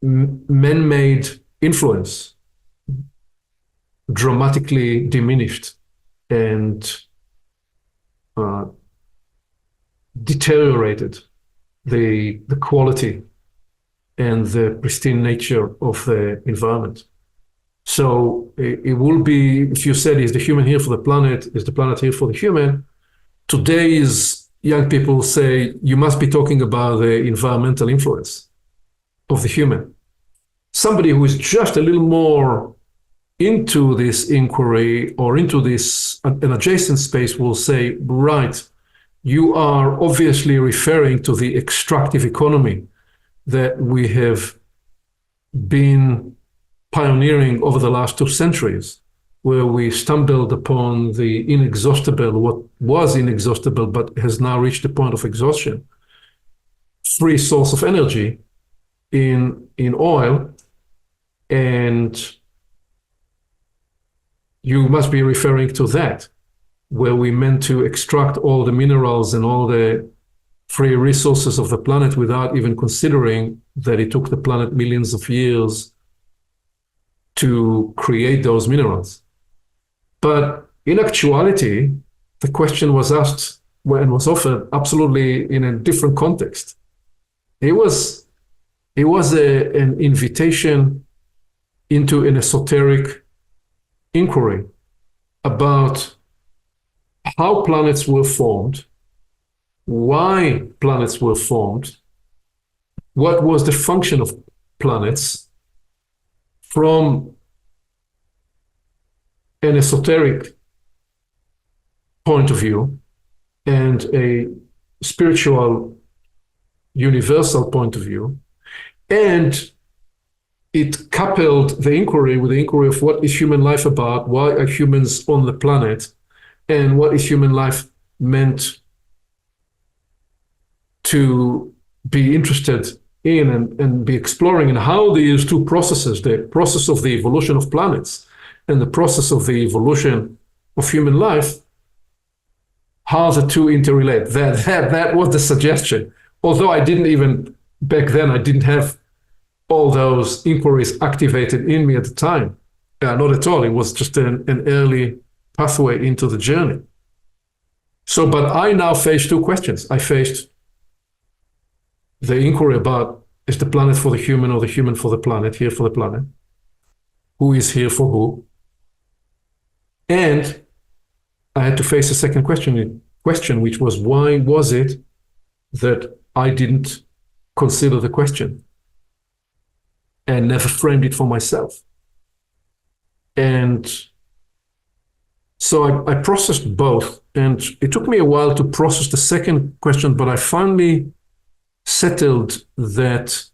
man-made influence dramatically diminished and deteriorated the quality and the pristine nature of the environment. So it will be, if you said, is the human here for the planet? Is the planet here for the human? Today's young people say, you must be talking about the environmental influence of the human. Somebody who is just a little more into this inquiry or into this, an adjacent space, will say, right, you are obviously referring to the extractive economy that we have been pioneering over the last 2 centuries, where we stumbled upon the inexhaustible, what was inexhaustible but has now reached the point of exhaustion, free source of energy in oil. And you must be referring to that, where we meant to extract all the minerals and all the free resources of the planet without even considering that it took the planet millions of years to create those minerals. But in actuality, the question was asked and was offered absolutely in a different context. It was an invitation into an esoteric inquiry about how planets were formed, why planets were formed, what was the function of planets from an esoteric point of view and a spiritual universal point of view, and it coupled the inquiry with the inquiry of what is human life about, why are humans on the planet, and what is human life meant to be interested in and be exploring, and how these two processes, the process of the evolution of planets and the process of the evolution of human life, how the two interrelate. That was the suggestion. Although I didn't even, back then, I didn't have all those inquiries activated in me at the time. Not at all. It was just an early pathway into the journey. So, but I now face two questions. I faced the inquiry about, is the planet for the human or the human for the planet, here for the planet? Who is here for who? And I had to face a second question, which was, why was it that I didn't consider the question and never framed it for myself? And so I processed both, and it took me a while to process the second question, but I finally settled that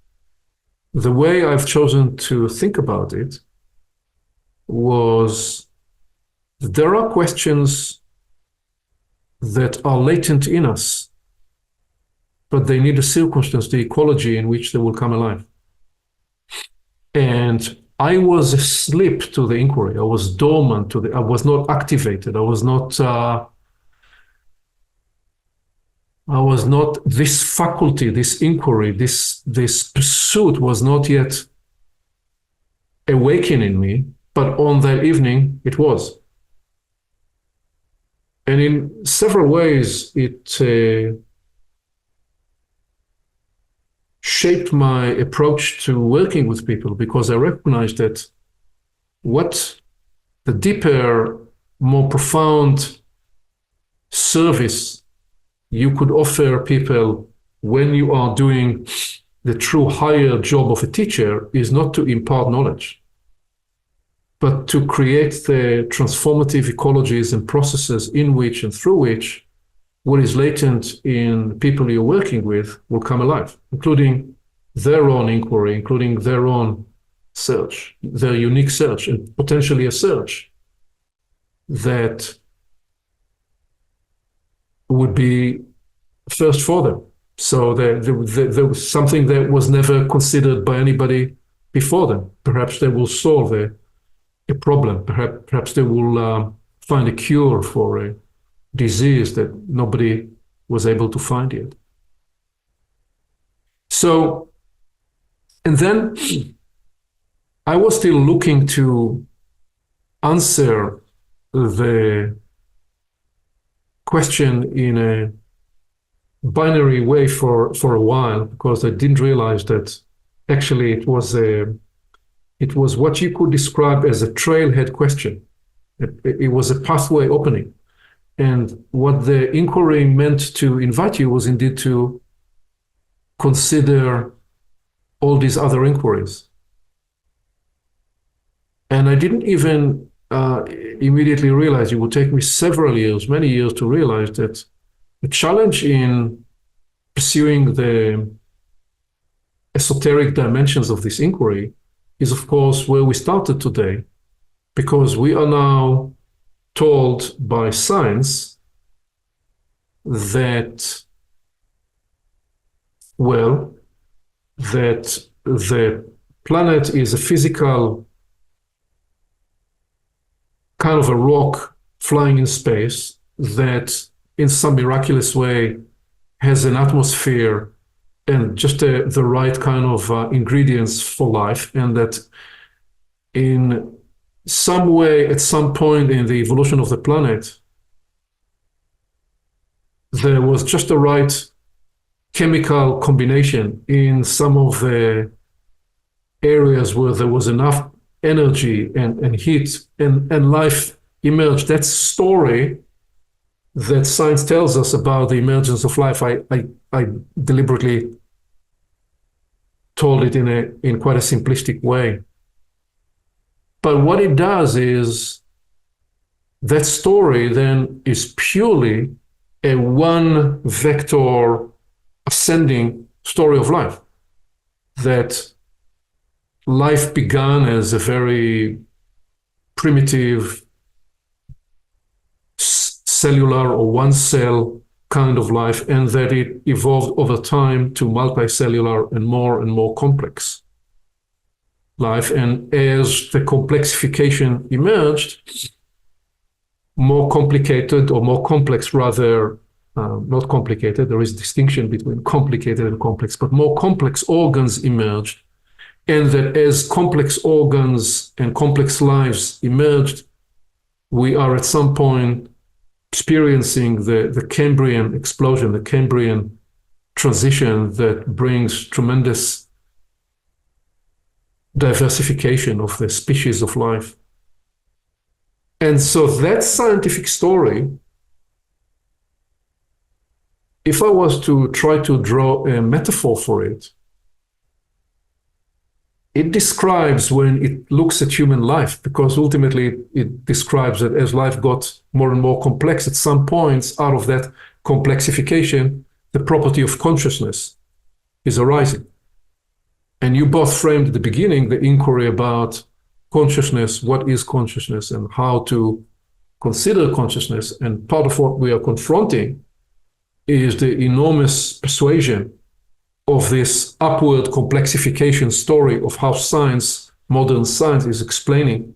the way I've chosen to think about it was, there are questions that are latent in us, but they need a circumstance, the ecology in which they will come alive. And I was asleep to the inquiry. I was dormant to I was not activated. I was not this faculty, this inquiry, this pursuit was not yet awakening in me, but on that evening it was. And in several ways, it shaped my approach to working with people, because I recognized that what the deeper, more profound service you could offer people when you are doing the true higher job of a teacher is not to impart knowledge, but to create the transformative ecologies and processes in which and through which what is latent in the people you're working with will come alive, including their own inquiry, including their own search, their unique search, and potentially a search that would be first for them. So there was something that was never considered by anybody before them. Perhaps they will solve a problem. Perhaps they will find a cure for a disease that nobody was able to find yet. So, and then I was still looking to answer the question in a binary way for a while, because I didn't realize that actually it was what you could describe as a trailhead question. It was a pathway opening. And what the inquiry meant to invite you was indeed to consider all these other inquiries. And I didn't even immediately realize, it would take me several years, many years, to realize that the challenge in pursuing the esoteric dimensions of this inquiry is, of course, where we started today, because we are now told by science that, well, that the planet is a physical kind of a rock flying in space that in some miraculous way has an atmosphere and just the right kind of ingredients for life, and that in some way, at some point in the evolution of the planet, there was just the right chemical combination in some of the areas where there was enough energy and heat, and life emerged. That story that science tells us about the emergence of life, I deliberately told it in quite a simplistic way. But what it does is that story then is purely a one vector ascending story of life. That life began as a very primitive cellular or one cell kind of life, and that it evolved over time to multicellular and more complex life. And as the complexification emerged, more complicated, or more complex rather, not complicated, there is a distinction between complicated and complex, but more complex organs emerged. And that as complex organs and complex lives emerged, we are at some point experiencing the Cambrian explosion, the Cambrian transition that brings tremendous diversification of the species of life. And so that scientific story, if I was to try to draw a metaphor for it, it describes when it looks at human life, because ultimately it describes that as life got more and more complex, at some points out of that complexification, the property of consciousness is arising. And you both framed at the beginning the inquiry about consciousness, what is consciousness, and how to consider consciousness. And part of what we are confronting is the enormous persuasion of this upward complexification story of how science, modern science, is explaining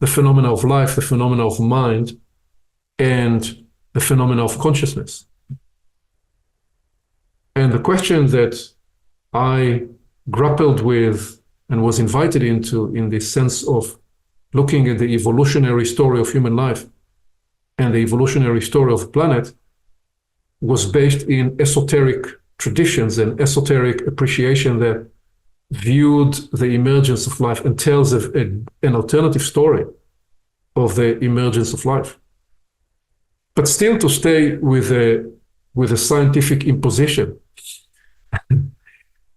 the phenomena of life, the phenomena of mind, and the phenomena of consciousness. And the question that I grappled with and was invited into in the sense of looking at the evolutionary story of human life and the evolutionary story of the planet was based in esoteric traditions and esoteric appreciation that viewed the emergence of life and tells an alternative story of the emergence of life. But still to stay with a scientific imposition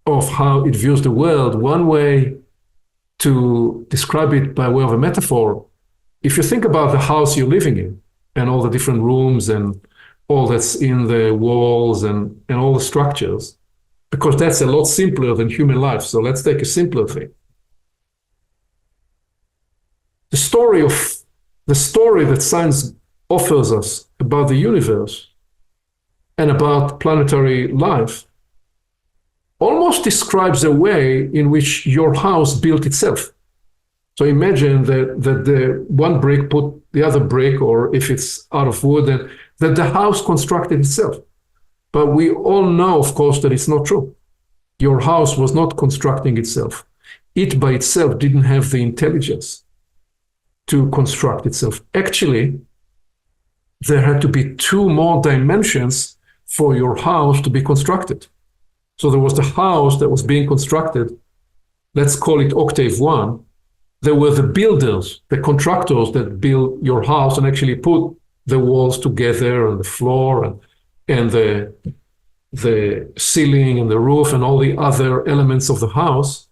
of how it views the world, one way to describe it by way of a metaphor, if you think about the house you're living in and all the different rooms and all that's in the walls and all the structures, because that's a lot simpler than human life. So let's take a simpler thing. The story that science offers us about the universe and about planetary life almost describes a way in which your house built itself. So imagine that the one brick put the other brick, or if it's out of wood, and that the house constructed itself. But we all know, of course, that it's not true. Your house was not constructing itself. It by itself didn't have the intelligence to construct itself. Actually, there had to be two more dimensions for your house to be constructed. So there was the house that was being constructed, let's call it octave one. There were the builders, the contractors that built your house and actually put the walls together and the floor and the ceiling and the roof and all the other elements of the house.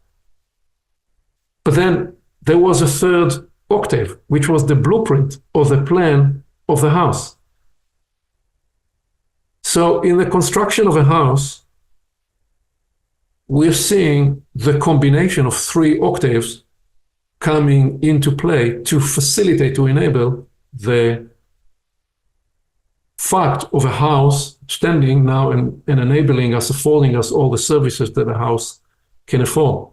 But then there was a third octave, which was the blueprint or the plan of the house. So in the construction of a house, we're seeing the combination of three octaves coming into play to facilitate, to enable the fact of a house standing now and enabling us, affording us all the services that a house can afford.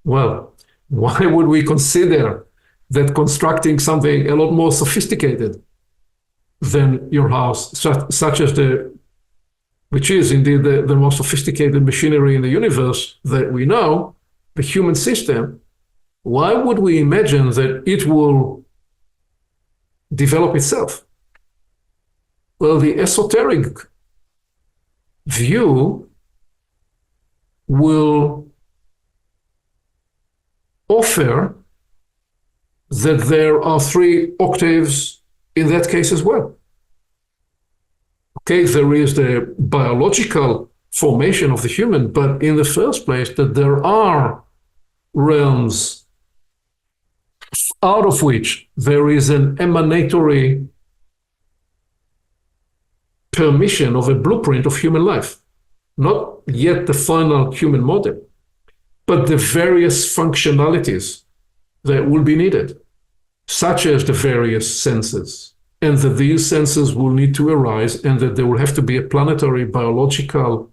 Well, why would we consider that constructing something a lot more sophisticated than your house, such as the which is indeed the most sophisticated machinery in the universe that we know, the human system, why would we imagine that it will develop itself? Well, the esoteric view will offer that there are 3 octaves in that case as well. Okay, there is the biological formation of the human, but in the first place, that there are realms out of which there is an emanatory permission of a blueprint of human life. Not yet the final human model, but the various functionalities that will be needed, such as the various senses, and that these senses will need to arise, and that there will have to be a planetary biological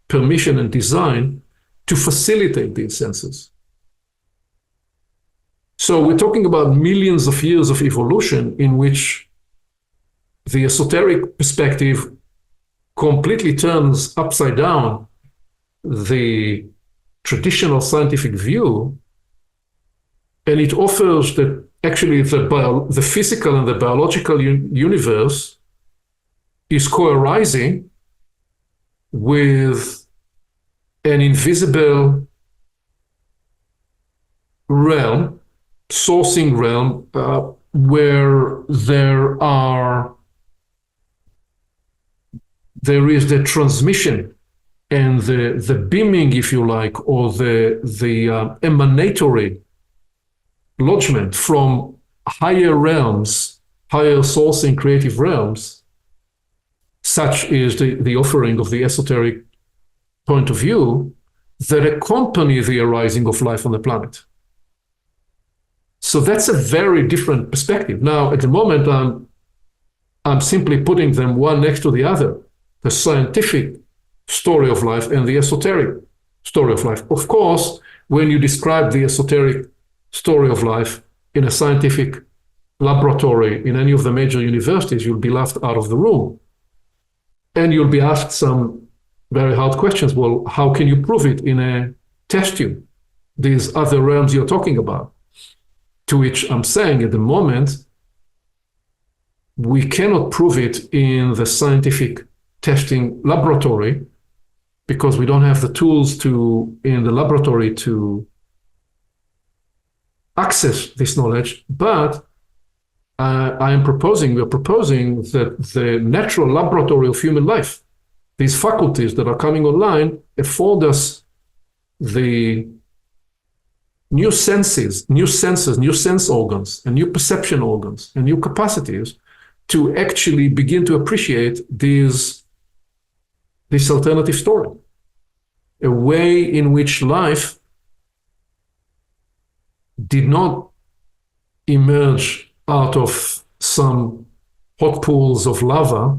permission and design to facilitate these senses. So we're talking about millions of years of evolution in which the esoteric perspective completely turns upside down the traditional scientific view, and it offers that actually the physical and the biological universe is co-arising with an invisible realm, sourcing realm, where there is the transmission and the beaming, if you like, or the emanatory lodgement from higher realms, higher sourcing creative realms. Such is the offering of the esoteric point of view that accompany the arising of life on the planet. So that's a very different perspective. Now, at the moment, I'm simply putting them one next to the other, the scientific story of life and the esoteric story of life. Of course, when you describe the esoteric story of life in a scientific laboratory in any of the major universities, you'll be laughed out of the room. And you'll be asked some very hard questions. Well, how can you prove it in a test tube, these other realms you're talking about? To which I'm saying at the moment, we cannot prove it in the scientific testing laboratory because we don't have the tools in the laboratory to access this knowledge. But we're proposing that the natural laboratory of human life, these faculties that are coming online, afford us the new senses, new sense organs, and new perception organs, and new capacities to actually begin to appreciate this alternative story, a way in which life did not emerge out of some hot pools of lava,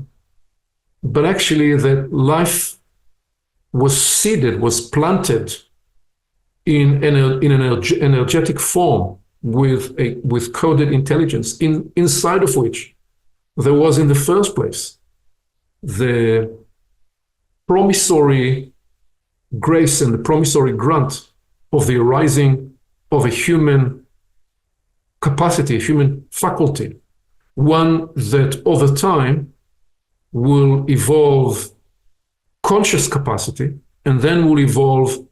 but actually that life was seeded, was planted in an energetic form with coded intelligence, inside of which there was in the first place the promissory grace and the promissory grant of the arising of a human capacity, a human faculty, one that over time will evolve conscious capacity and then will evolve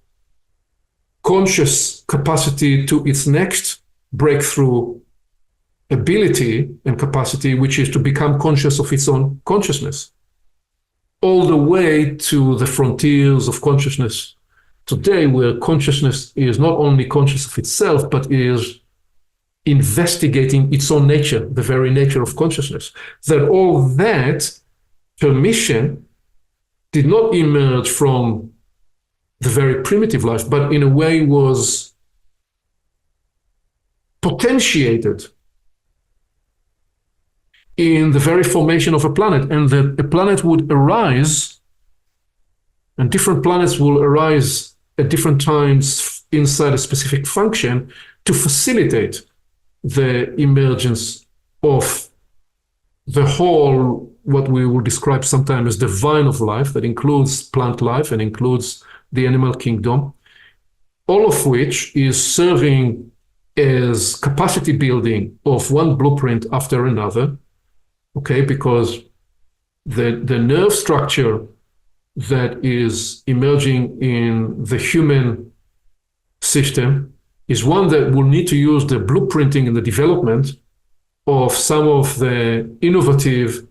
conscious capacity to its next breakthrough ability and capacity, which is to become conscious of its own consciousness, all the way to the frontiers of consciousness today, where consciousness is not only conscious of itself, but is investigating its own nature, the very nature of consciousness. That all that permission did not emerge from the very primitive life, but in a way was potentiated in the very formation of a planet, and that a planet would arise, and different planets will arise at different times inside a specific function to facilitate the emergence of the whole what we will describe sometimes as the vine of life, that includes plant life and includes the animal kingdom, all of which is serving as capacity building of one blueprint after another, okay, because the nerve structure that is emerging in the human system is one that will need to use the blueprinting and the development of some of the innovative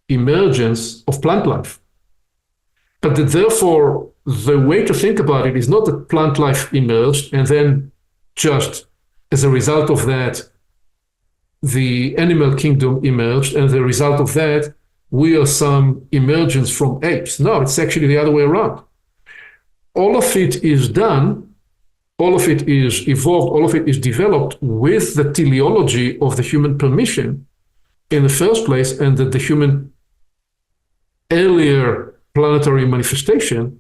emergence of plant life. But that therefore, the way to think about it is not that plant life emerged and then just as a result of that, the animal kingdom emerged, and as a result of that, we are some emergence from apes. No, it's actually the other way around. All of it is done, all of it is evolved, all of it is developed with the teleology of the human permission in the first place, and that the human earlier planetary manifestation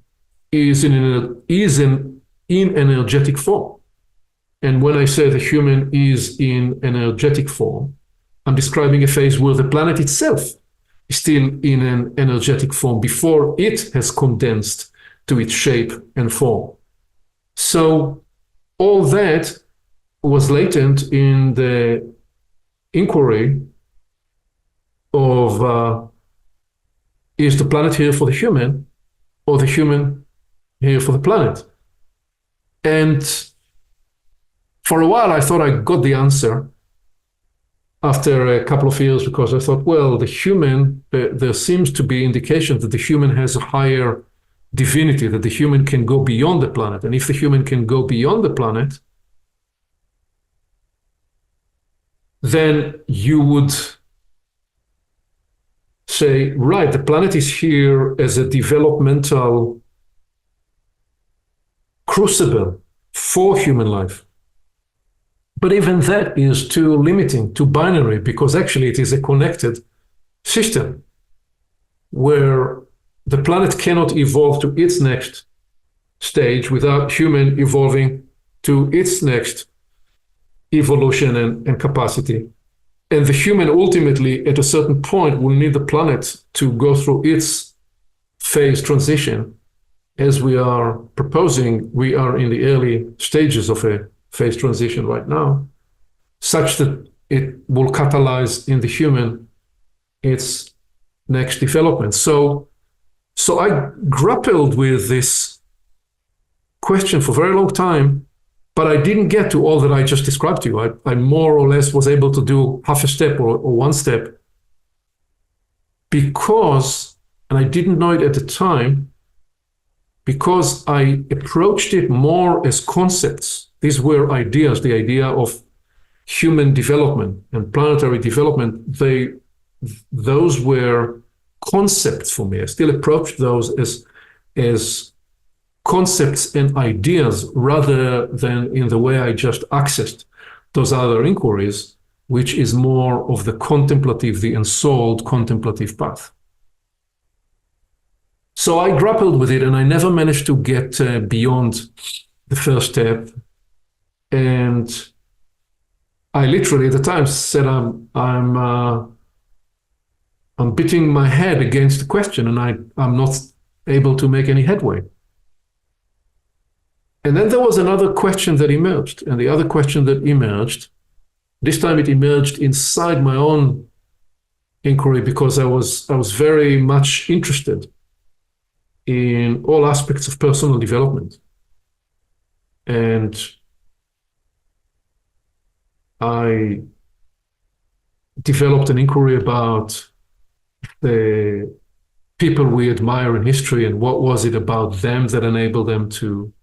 is in energetic form. And when I say the human is in energetic form, I'm describing a phase where the planet itself is still in an energetic form before it has condensed to its shape and form. So all that was latent in the inquiry of is the planet here for the human, or the human here for the planet? And for a while, I thought I got the answer after a couple of years, because I thought, well, the human, there seems to be indication that the human has a higher divinity, that the human can go beyond the planet. And if the human can go beyond the planet, then you would say, right, the planet is here as a developmental crucible for human life. But even that is too limiting, too binary, because actually it is a connected system where the planet cannot evolve to its next stage without human evolving to its next evolution and capacity. And the human ultimately, at a certain point, will need the planet to go through its phase transition. As we are proposing, we are in the early stages of a phase transition right now, such that it will catalyze in the human its next development. So I grappled with this question for a very long time, but I didn't get to all that I just described to you. I more or less was able to do half a step or one step because, and I didn't know it at the time, because I approached it more as concepts. These were ideas, the idea of human development and planetary development. Those were concepts for me. I still approached those as concepts and ideas rather than in the way I just accessed those other inquiries, which is more of the contemplative, the ensouled contemplative path. So I grappled with it, and I never managed to get beyond the first step. And I literally at the time said, I'm beating my head against the question, and I'm not able to make any headway. And then there was another question that emerged, and the other question that emerged, this time it emerged inside my own inquiry, because I was very much interested in all aspects of personal development. And I developed an inquiry about the people we admire in history and what was it about them that enabled them to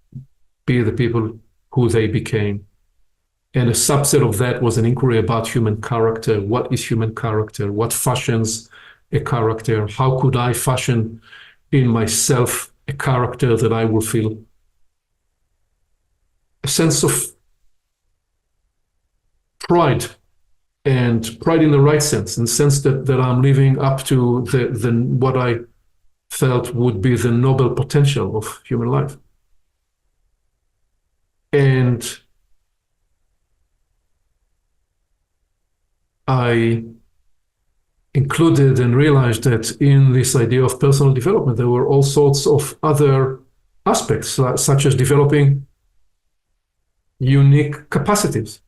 be the people who they became. And a subset of that was an inquiry about human character. What is human character? What fashions a character? How could I fashion in myself a character that I will feel a sense of pride, and pride in the right sense, in the sense that I'm living up to the what I felt would be the noble potential of human life. And I included and realized that in this idea of personal development, there were all sorts of other aspects, such as developing unique capacities,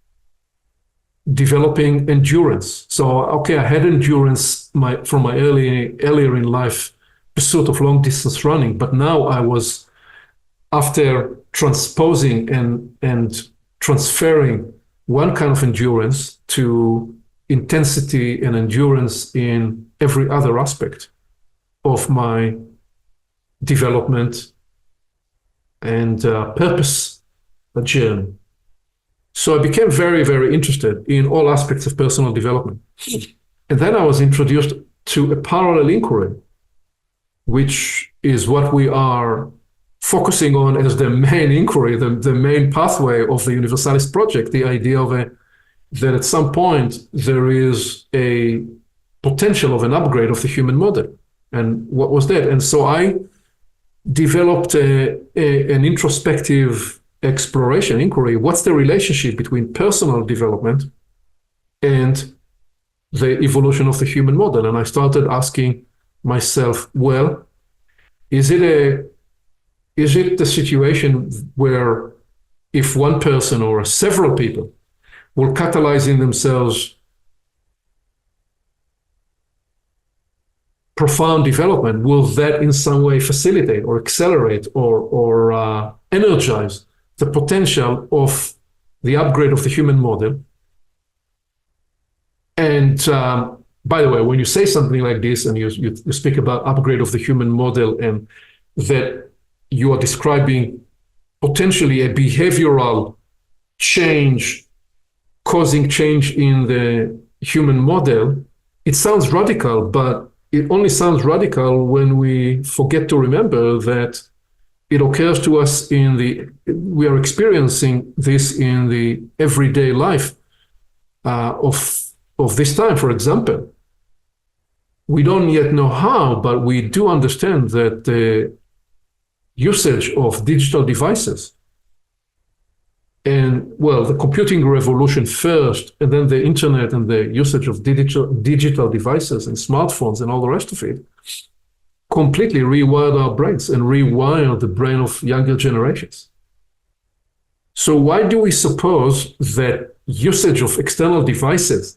developing endurance. So, okay, I had endurance from my earlier in life pursuit of long distance running, but now I was, after transposing and transferring one kind of endurance to intensity and endurance in every other aspect of my development and purpose journey. So I became very, very interested in all aspects of personal development. And then I was introduced to a parallel inquiry, which is what we are focusing on as the main inquiry, the main pathway of the Universalis project, the idea of that at some point there is a potential of an upgrade of the human model. And what was that? And so I developed an introspective exploration, inquiry. What's the relationship between personal development and the evolution of the human model? And I started asking myself, well, is it the situation where if one person or several people will catalyze in themselves profound development, will that in some way facilitate or accelerate or energize the potential of the upgrade of the human model? And by the way, when you say something like this and you speak about upgrade of the human model and that you are describing potentially a behavioral change causing change in the human model, it sounds radical, but it only sounds radical when we forget to remember that it occurs to us we are experiencing this in the everyday life of this time. For example, we don't yet know how, but we do understand that the usage of digital devices and, well, the computing revolution first, and then the internet and the usage of digital devices and smartphones and all the rest of it, completely rewired our brains and rewired the brain of younger generations. So why do we suppose that usage of external devices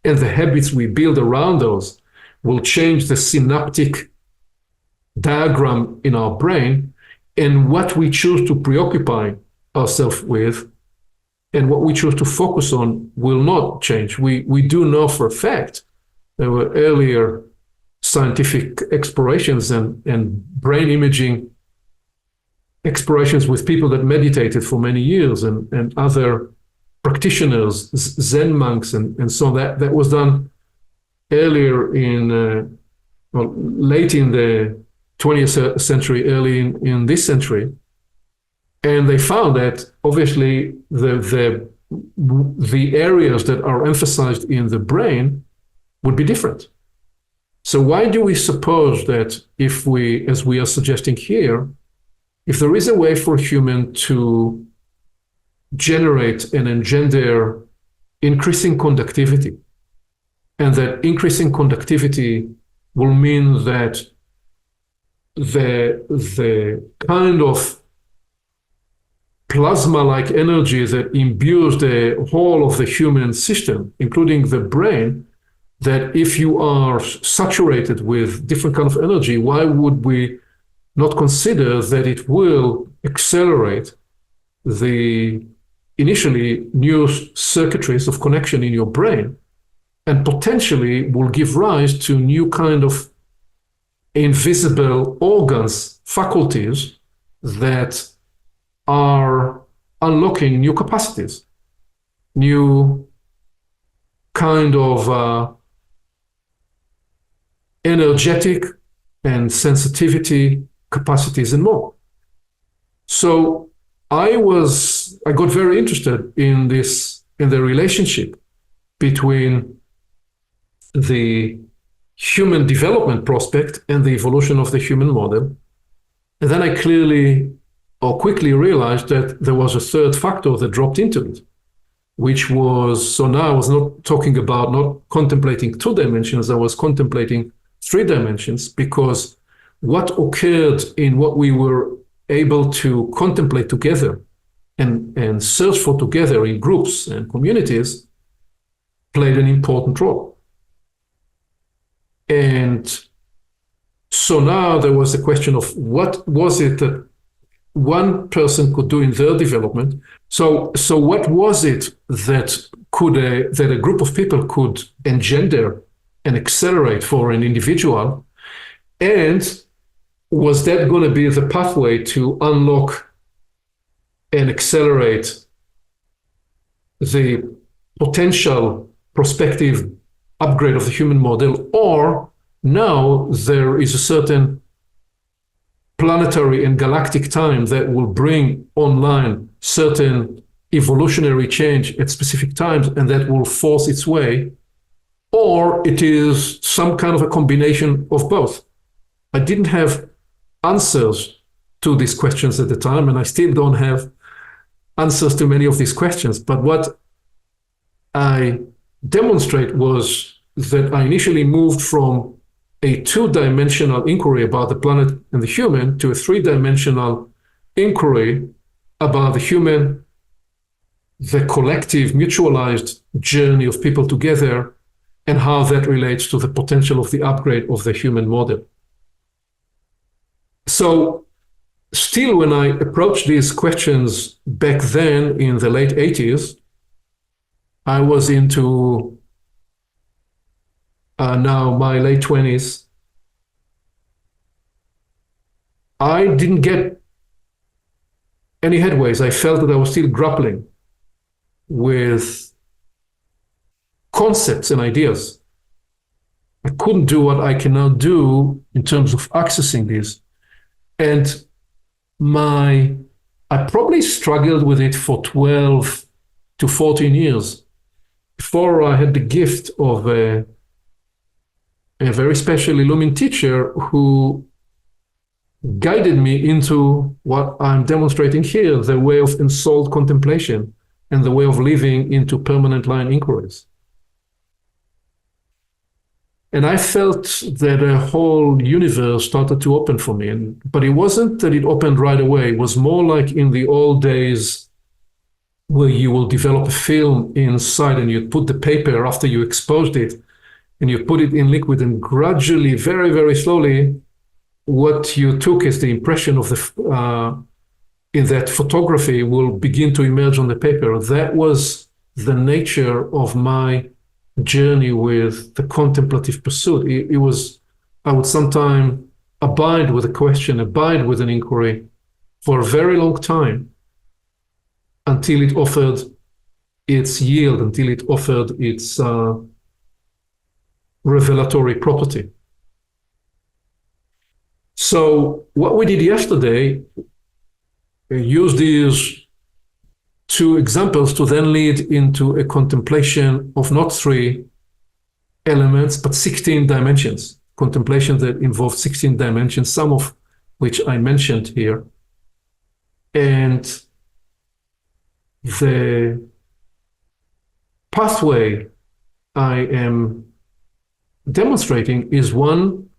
and the habits we build around those will change the synaptic diagram in our brain, and what we choose to preoccupy ourselves with and what we choose to focus on will not change? We do know for a fact there were earlier scientific explorations and brain imaging explorations with people that meditated for many years and other practitioners, Zen monks, and so on. That was done earlier late in the 20th century, early in this century. And they found that obviously the areas that are emphasized in the brain would be different. So why do we suppose that if we, as we are suggesting here, if there is a way for a human to generate and engender increasing conductivity, and that increasing conductivity will mean that the kind of plasma-like energy that imbues the whole of the human system, including the brain, that if you are saturated with different kind of energy, why would we not consider that it will accelerate the initially new circuitries of connection in your brain and potentially will give rise to new kind of invisible organs, faculties that are unlocking new capacities, new kind of energetic and sensitivity capacities and more. So I got very interested in the relationship between the human development prospect and the evolution of the human model. And then I quickly realized that there was a third factor that dropped into it. which was, so now I was not talking about not contemplating 2 dimensions, I was contemplating 3 dimensions, because what occurred in what we were able to contemplate together and search for together in groups and communities played an important role. And so now there was the question of what was it that one person could do in their development. So what was it that that a group of people could engender and accelerate for an individual? And was that going to be the pathway to unlock and accelerate the potential prospective upgrade of the human model? Or now there is a certain planetary and galactic time that will bring online certain evolutionary change at specific times, and that will force its way, or it is some kind of a combination of both. I didn't have answers to these questions at the time, and I still don't have answers to many of these questions. But what I demonstrate was that I initially moved from a 2-dimensional inquiry about the planet and the human to a 3-dimensional inquiry about the human, the collective, mutualized journey of people together, and how that relates to the potential of the upgrade of the human model. So still, when I approached these questions back then in the late 80s, I was into now my late 20s. I didn't get any headways. I felt that I was still grappling with concepts and ideas. I couldn't do what I can now do in terms of accessing these. And I probably struggled with it for 12 to 14 years before I had the gift of a very special Loom teacher who guided me into what I'm demonstrating here, the way of Ensouled contemplation and the way of living into permanent line inquiries. And I felt that a whole universe started to open for me. But it wasn't that it opened right away. It was more like in the old days where you will develop a film inside and you put the paper after you exposed it and you put it in liquid, and gradually, very, very slowly, what you took as the impression of in that photography will begin to emerge on the paper. That was the nature of my journey with the contemplative pursuit. It was, I would sometimes abide with a question, abide with an inquiry for a very long time until it offered its yield, until it offered its revelatory property. So what we did yesterday, used these 2 examples to then lead into a contemplation of not 3 elements, but 16 dimensions. Contemplation that involved 16 dimensions, some of which I mentioned here. And the pathway I am demonstrating is one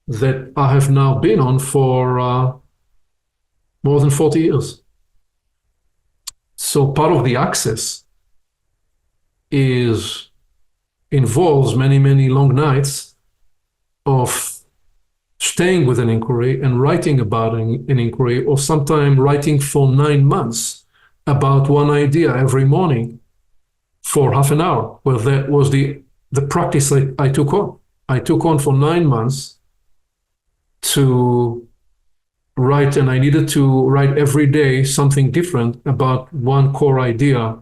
that I have now been on for more than 40 years. So part of the access involves many, many long nights of staying with an inquiry and writing about an inquiry, or sometimes writing for 9 months about one idea every morning for half an hour. Well, that was the practice I took on. I took on for 9 months to write, and I needed to write every day something different about one core idea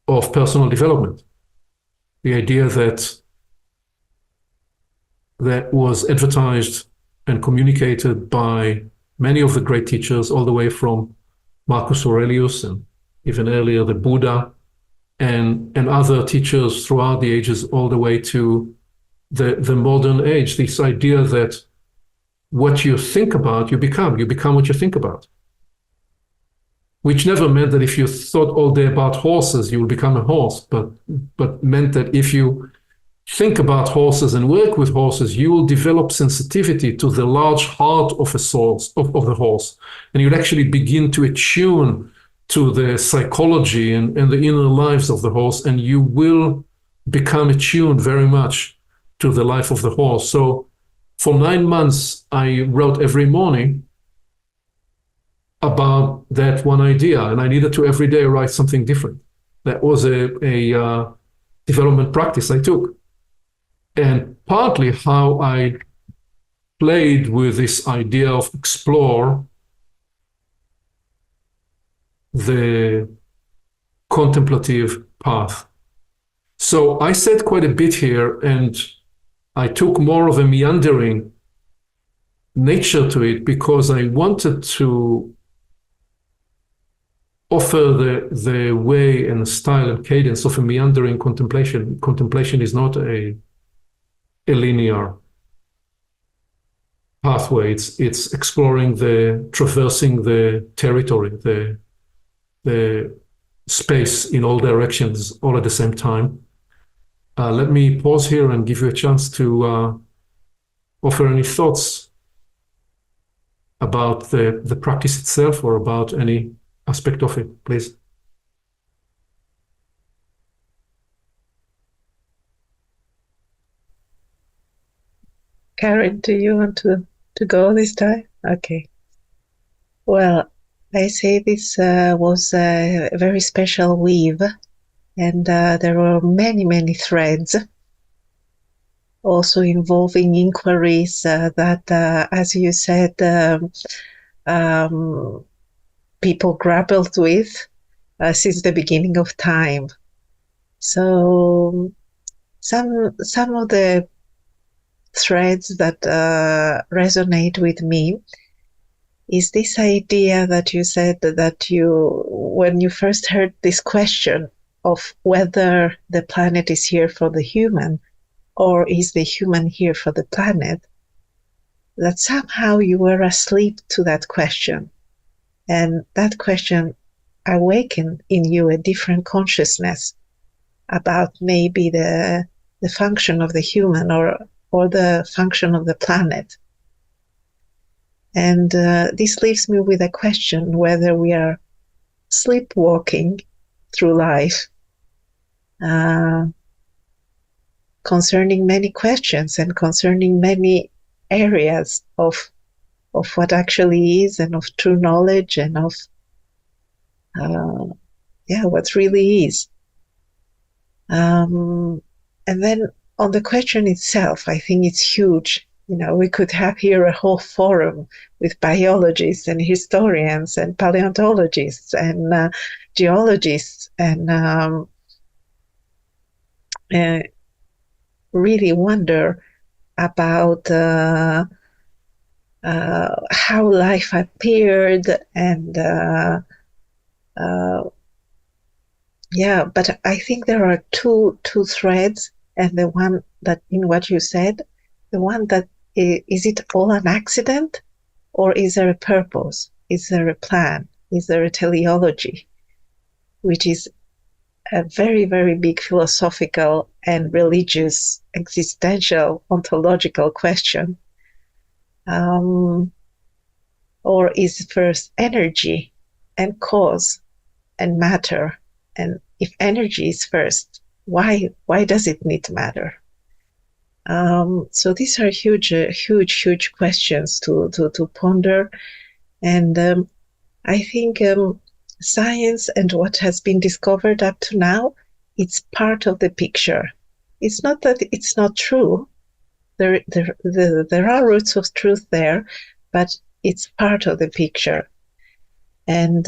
of personal development. The idea that was advertised and communicated by many of the great teachers, all the way from Marcus Aurelius and even earlier the Buddha and other teachers throughout the ages, all the way to the modern age. This idea that what you think about, you become what you think about. which never meant that if you thought all day about horses, you will become a horse, but meant that if you think about horses and work with horses, you will develop sensitivity to the large heart of the horse, and you'll actually begin to attune to the psychology and the inner lives of the horse, and you will become attuned very much to the life of the horse. So for 9 months, I wrote every morning about that one idea, and I needed to every day write something different. That was a development practice I took. And partly how I played with this idea of explore the contemplative path. So I said quite a bit here, and I took more of a meandering nature to it because I wanted to offer the way and style and cadence of a meandering contemplation. Contemplation is not a linear pathway. It's exploring traversing the territory, the space in all directions, all at the same time. Let me pause here and give you a chance to offer any thoughts about the practice itself or about any aspect of it, please. Karen, do you want to go this time? Okay. Well, I say this was a very special weave, and there were many, many threads also involving inquiries that, as you said, people grappled with since the beginning of time. So some of the threads that resonate with me is this idea that you said that when you first heard this question of whether the planet is here for the human or is the human here for the planet, that somehow you were asleep to that question. And that question awakened in you a different consciousness about maybe the function of the human or the function of the planet. And this leaves me with a question whether we are sleepwalking through life, concerning many questions and concerning many areas of what actually is and of true knowledge and of what really is. And then on the question itself, I think it's huge. We could have here a whole forum with biologists and historians and paleontologists and geologists and really wonder about how life appeared and but I think there are two threads, and the one that in what you said, the one that is it all an accident, or is there a purpose? Is there a plan? Is there a teleology? Which is a very, very big philosophical and religious, existential, ontological question. Or is first energy and cause and matter? And if energy is first, why does it need matter? So these are huge questions to ponder. And I think science and what has been discovered up to now, it's part of the picture. It's not that it's not true. There are roots of truth there, but it's part of the picture. And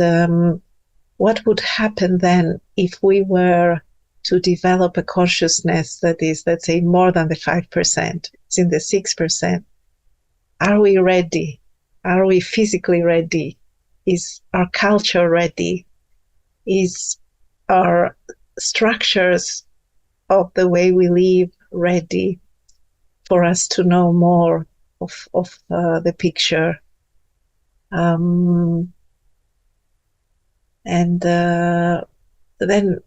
what would happen then if we were to develop a consciousness that is, let's say, more than the 5%, it's in the 6%? Are we ready? Are we physically ready? Is our culture ready? Is our structures of the way we live ready for us to know more of the picture? And then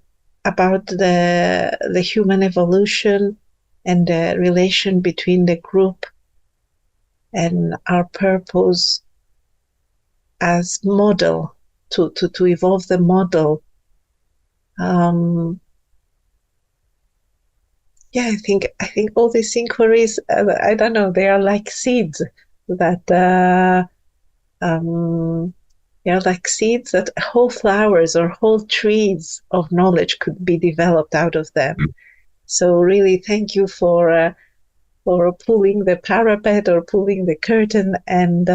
about the human evolution and the relation between the group and our purpose as model, to evolve the model. Yeah, I think all these inquiries, I don't know, they are like seeds that they're like seeds that whole flowers or whole trees of knowledge could be developed out of them. So really, thank you for pulling the parapet or pulling the curtain and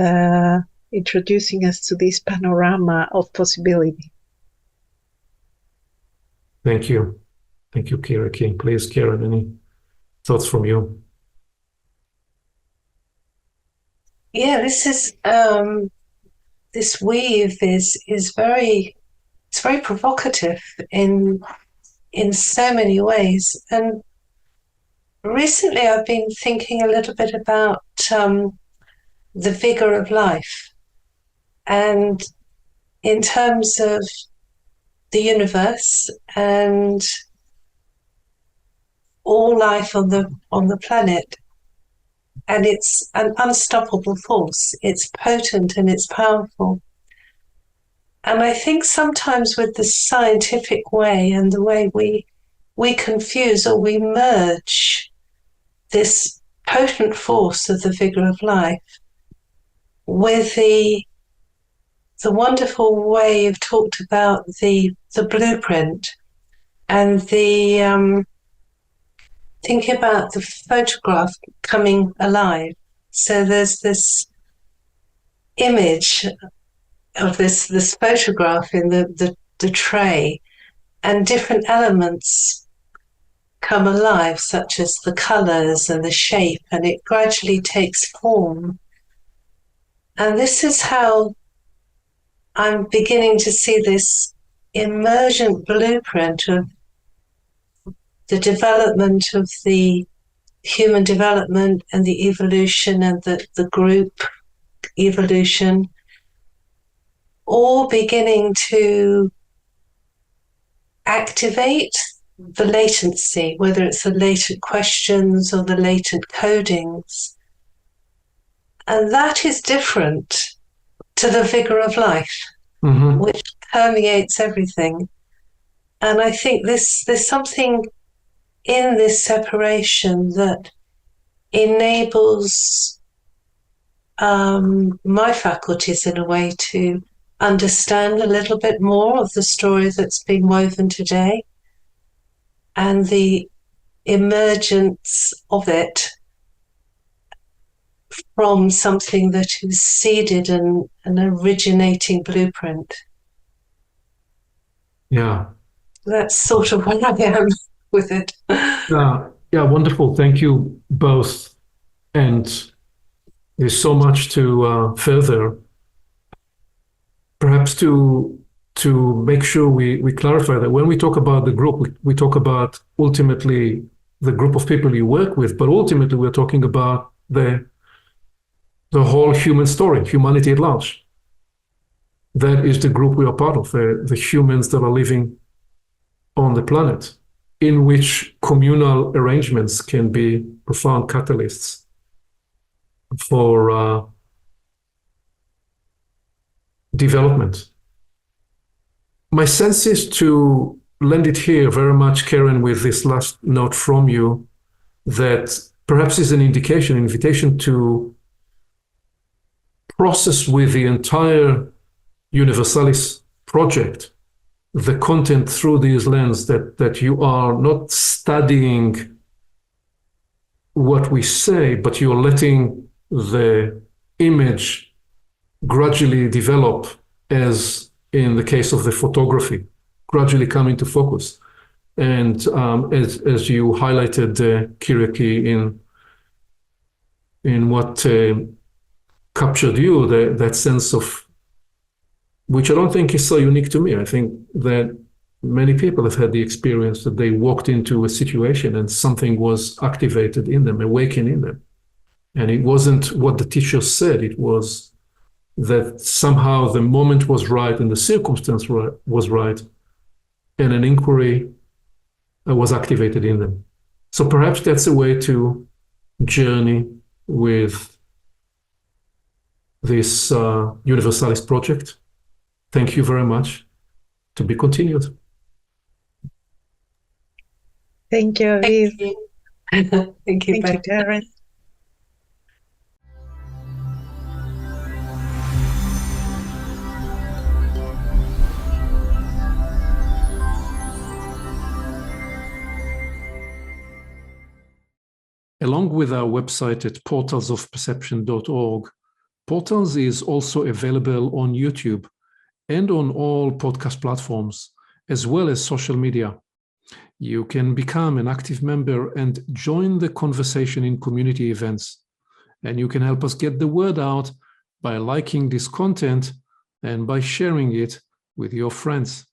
introducing us to this panorama of possibility. Thank you. Thank you, Kyriaki. Please, Karen, any thoughts from you? Yeah, this is this weave is very, it's very provocative in so many ways. And recently I've been thinking a little bit about the vigor of life, and in terms of the universe and all life on the planet. And it's an unstoppable force. It's potent and it's powerful. And I think sometimes with the scientific way and the way we confuse or we merge this potent force of the vigor of life with the wonderful way you've talked about the blueprint and the thinking about the photograph coming alive. So there's this image of this photograph in the tray, and different elements come alive, such as the colors and the shape, and it gradually takes form. And this is how I'm beginning to see this emergent blueprint of the development of the human development and the evolution and the group evolution, all beginning to activate the latency, whether it's the latent questions or the latent codings. And that is different to the vigor of life, which permeates everything. And I think there's something in this separation that enables my faculties in a way to understand a little bit more of the story that's been woven today and the emergence of it from something that is seeded in an originating blueprint. Yeah. That's sort of where I am with it. Yeah, wonderful. Thank you both. And there's so much to further. Perhaps to make sure we clarify that when we talk about the group, we talk about ultimately the group of people you work with, but ultimately we're talking about the whole human story, humanity at large. That is the group we are part of, the humans that are living on the planet, in which communal arrangements can be profound catalysts for development. My sense is to lend it here very much, Karen, with this last note from you, that perhaps is an indication, invitation to process with the entire Universalis project the content through these lens, that you are not studying what we say, but you're letting the image gradually develop, as in the case of the photography, gradually come into focus. And as you highlighted, Kyriaki, in what captured you, that sense of, which I don't think is so unique to me. I think that many people have had the experience that they walked into a situation and something was activated in them, awakened in them. And it wasn't what the teacher said, it was that somehow the moment was right and the circumstance was right, and an inquiry was activated in them. So perhaps that's a way to journey with this Universalis project. Thank you very much. To be continued. Thank you, Aviv. Thank you. Thank you, Thank you, Karen. Along with our website at portalsofperception.org, Portals is also available on YouTube and on all podcast platforms, as well as social media. You can become an active member and join the conversation in community events. And you can help us get the word out by liking this content and by sharing it with your friends.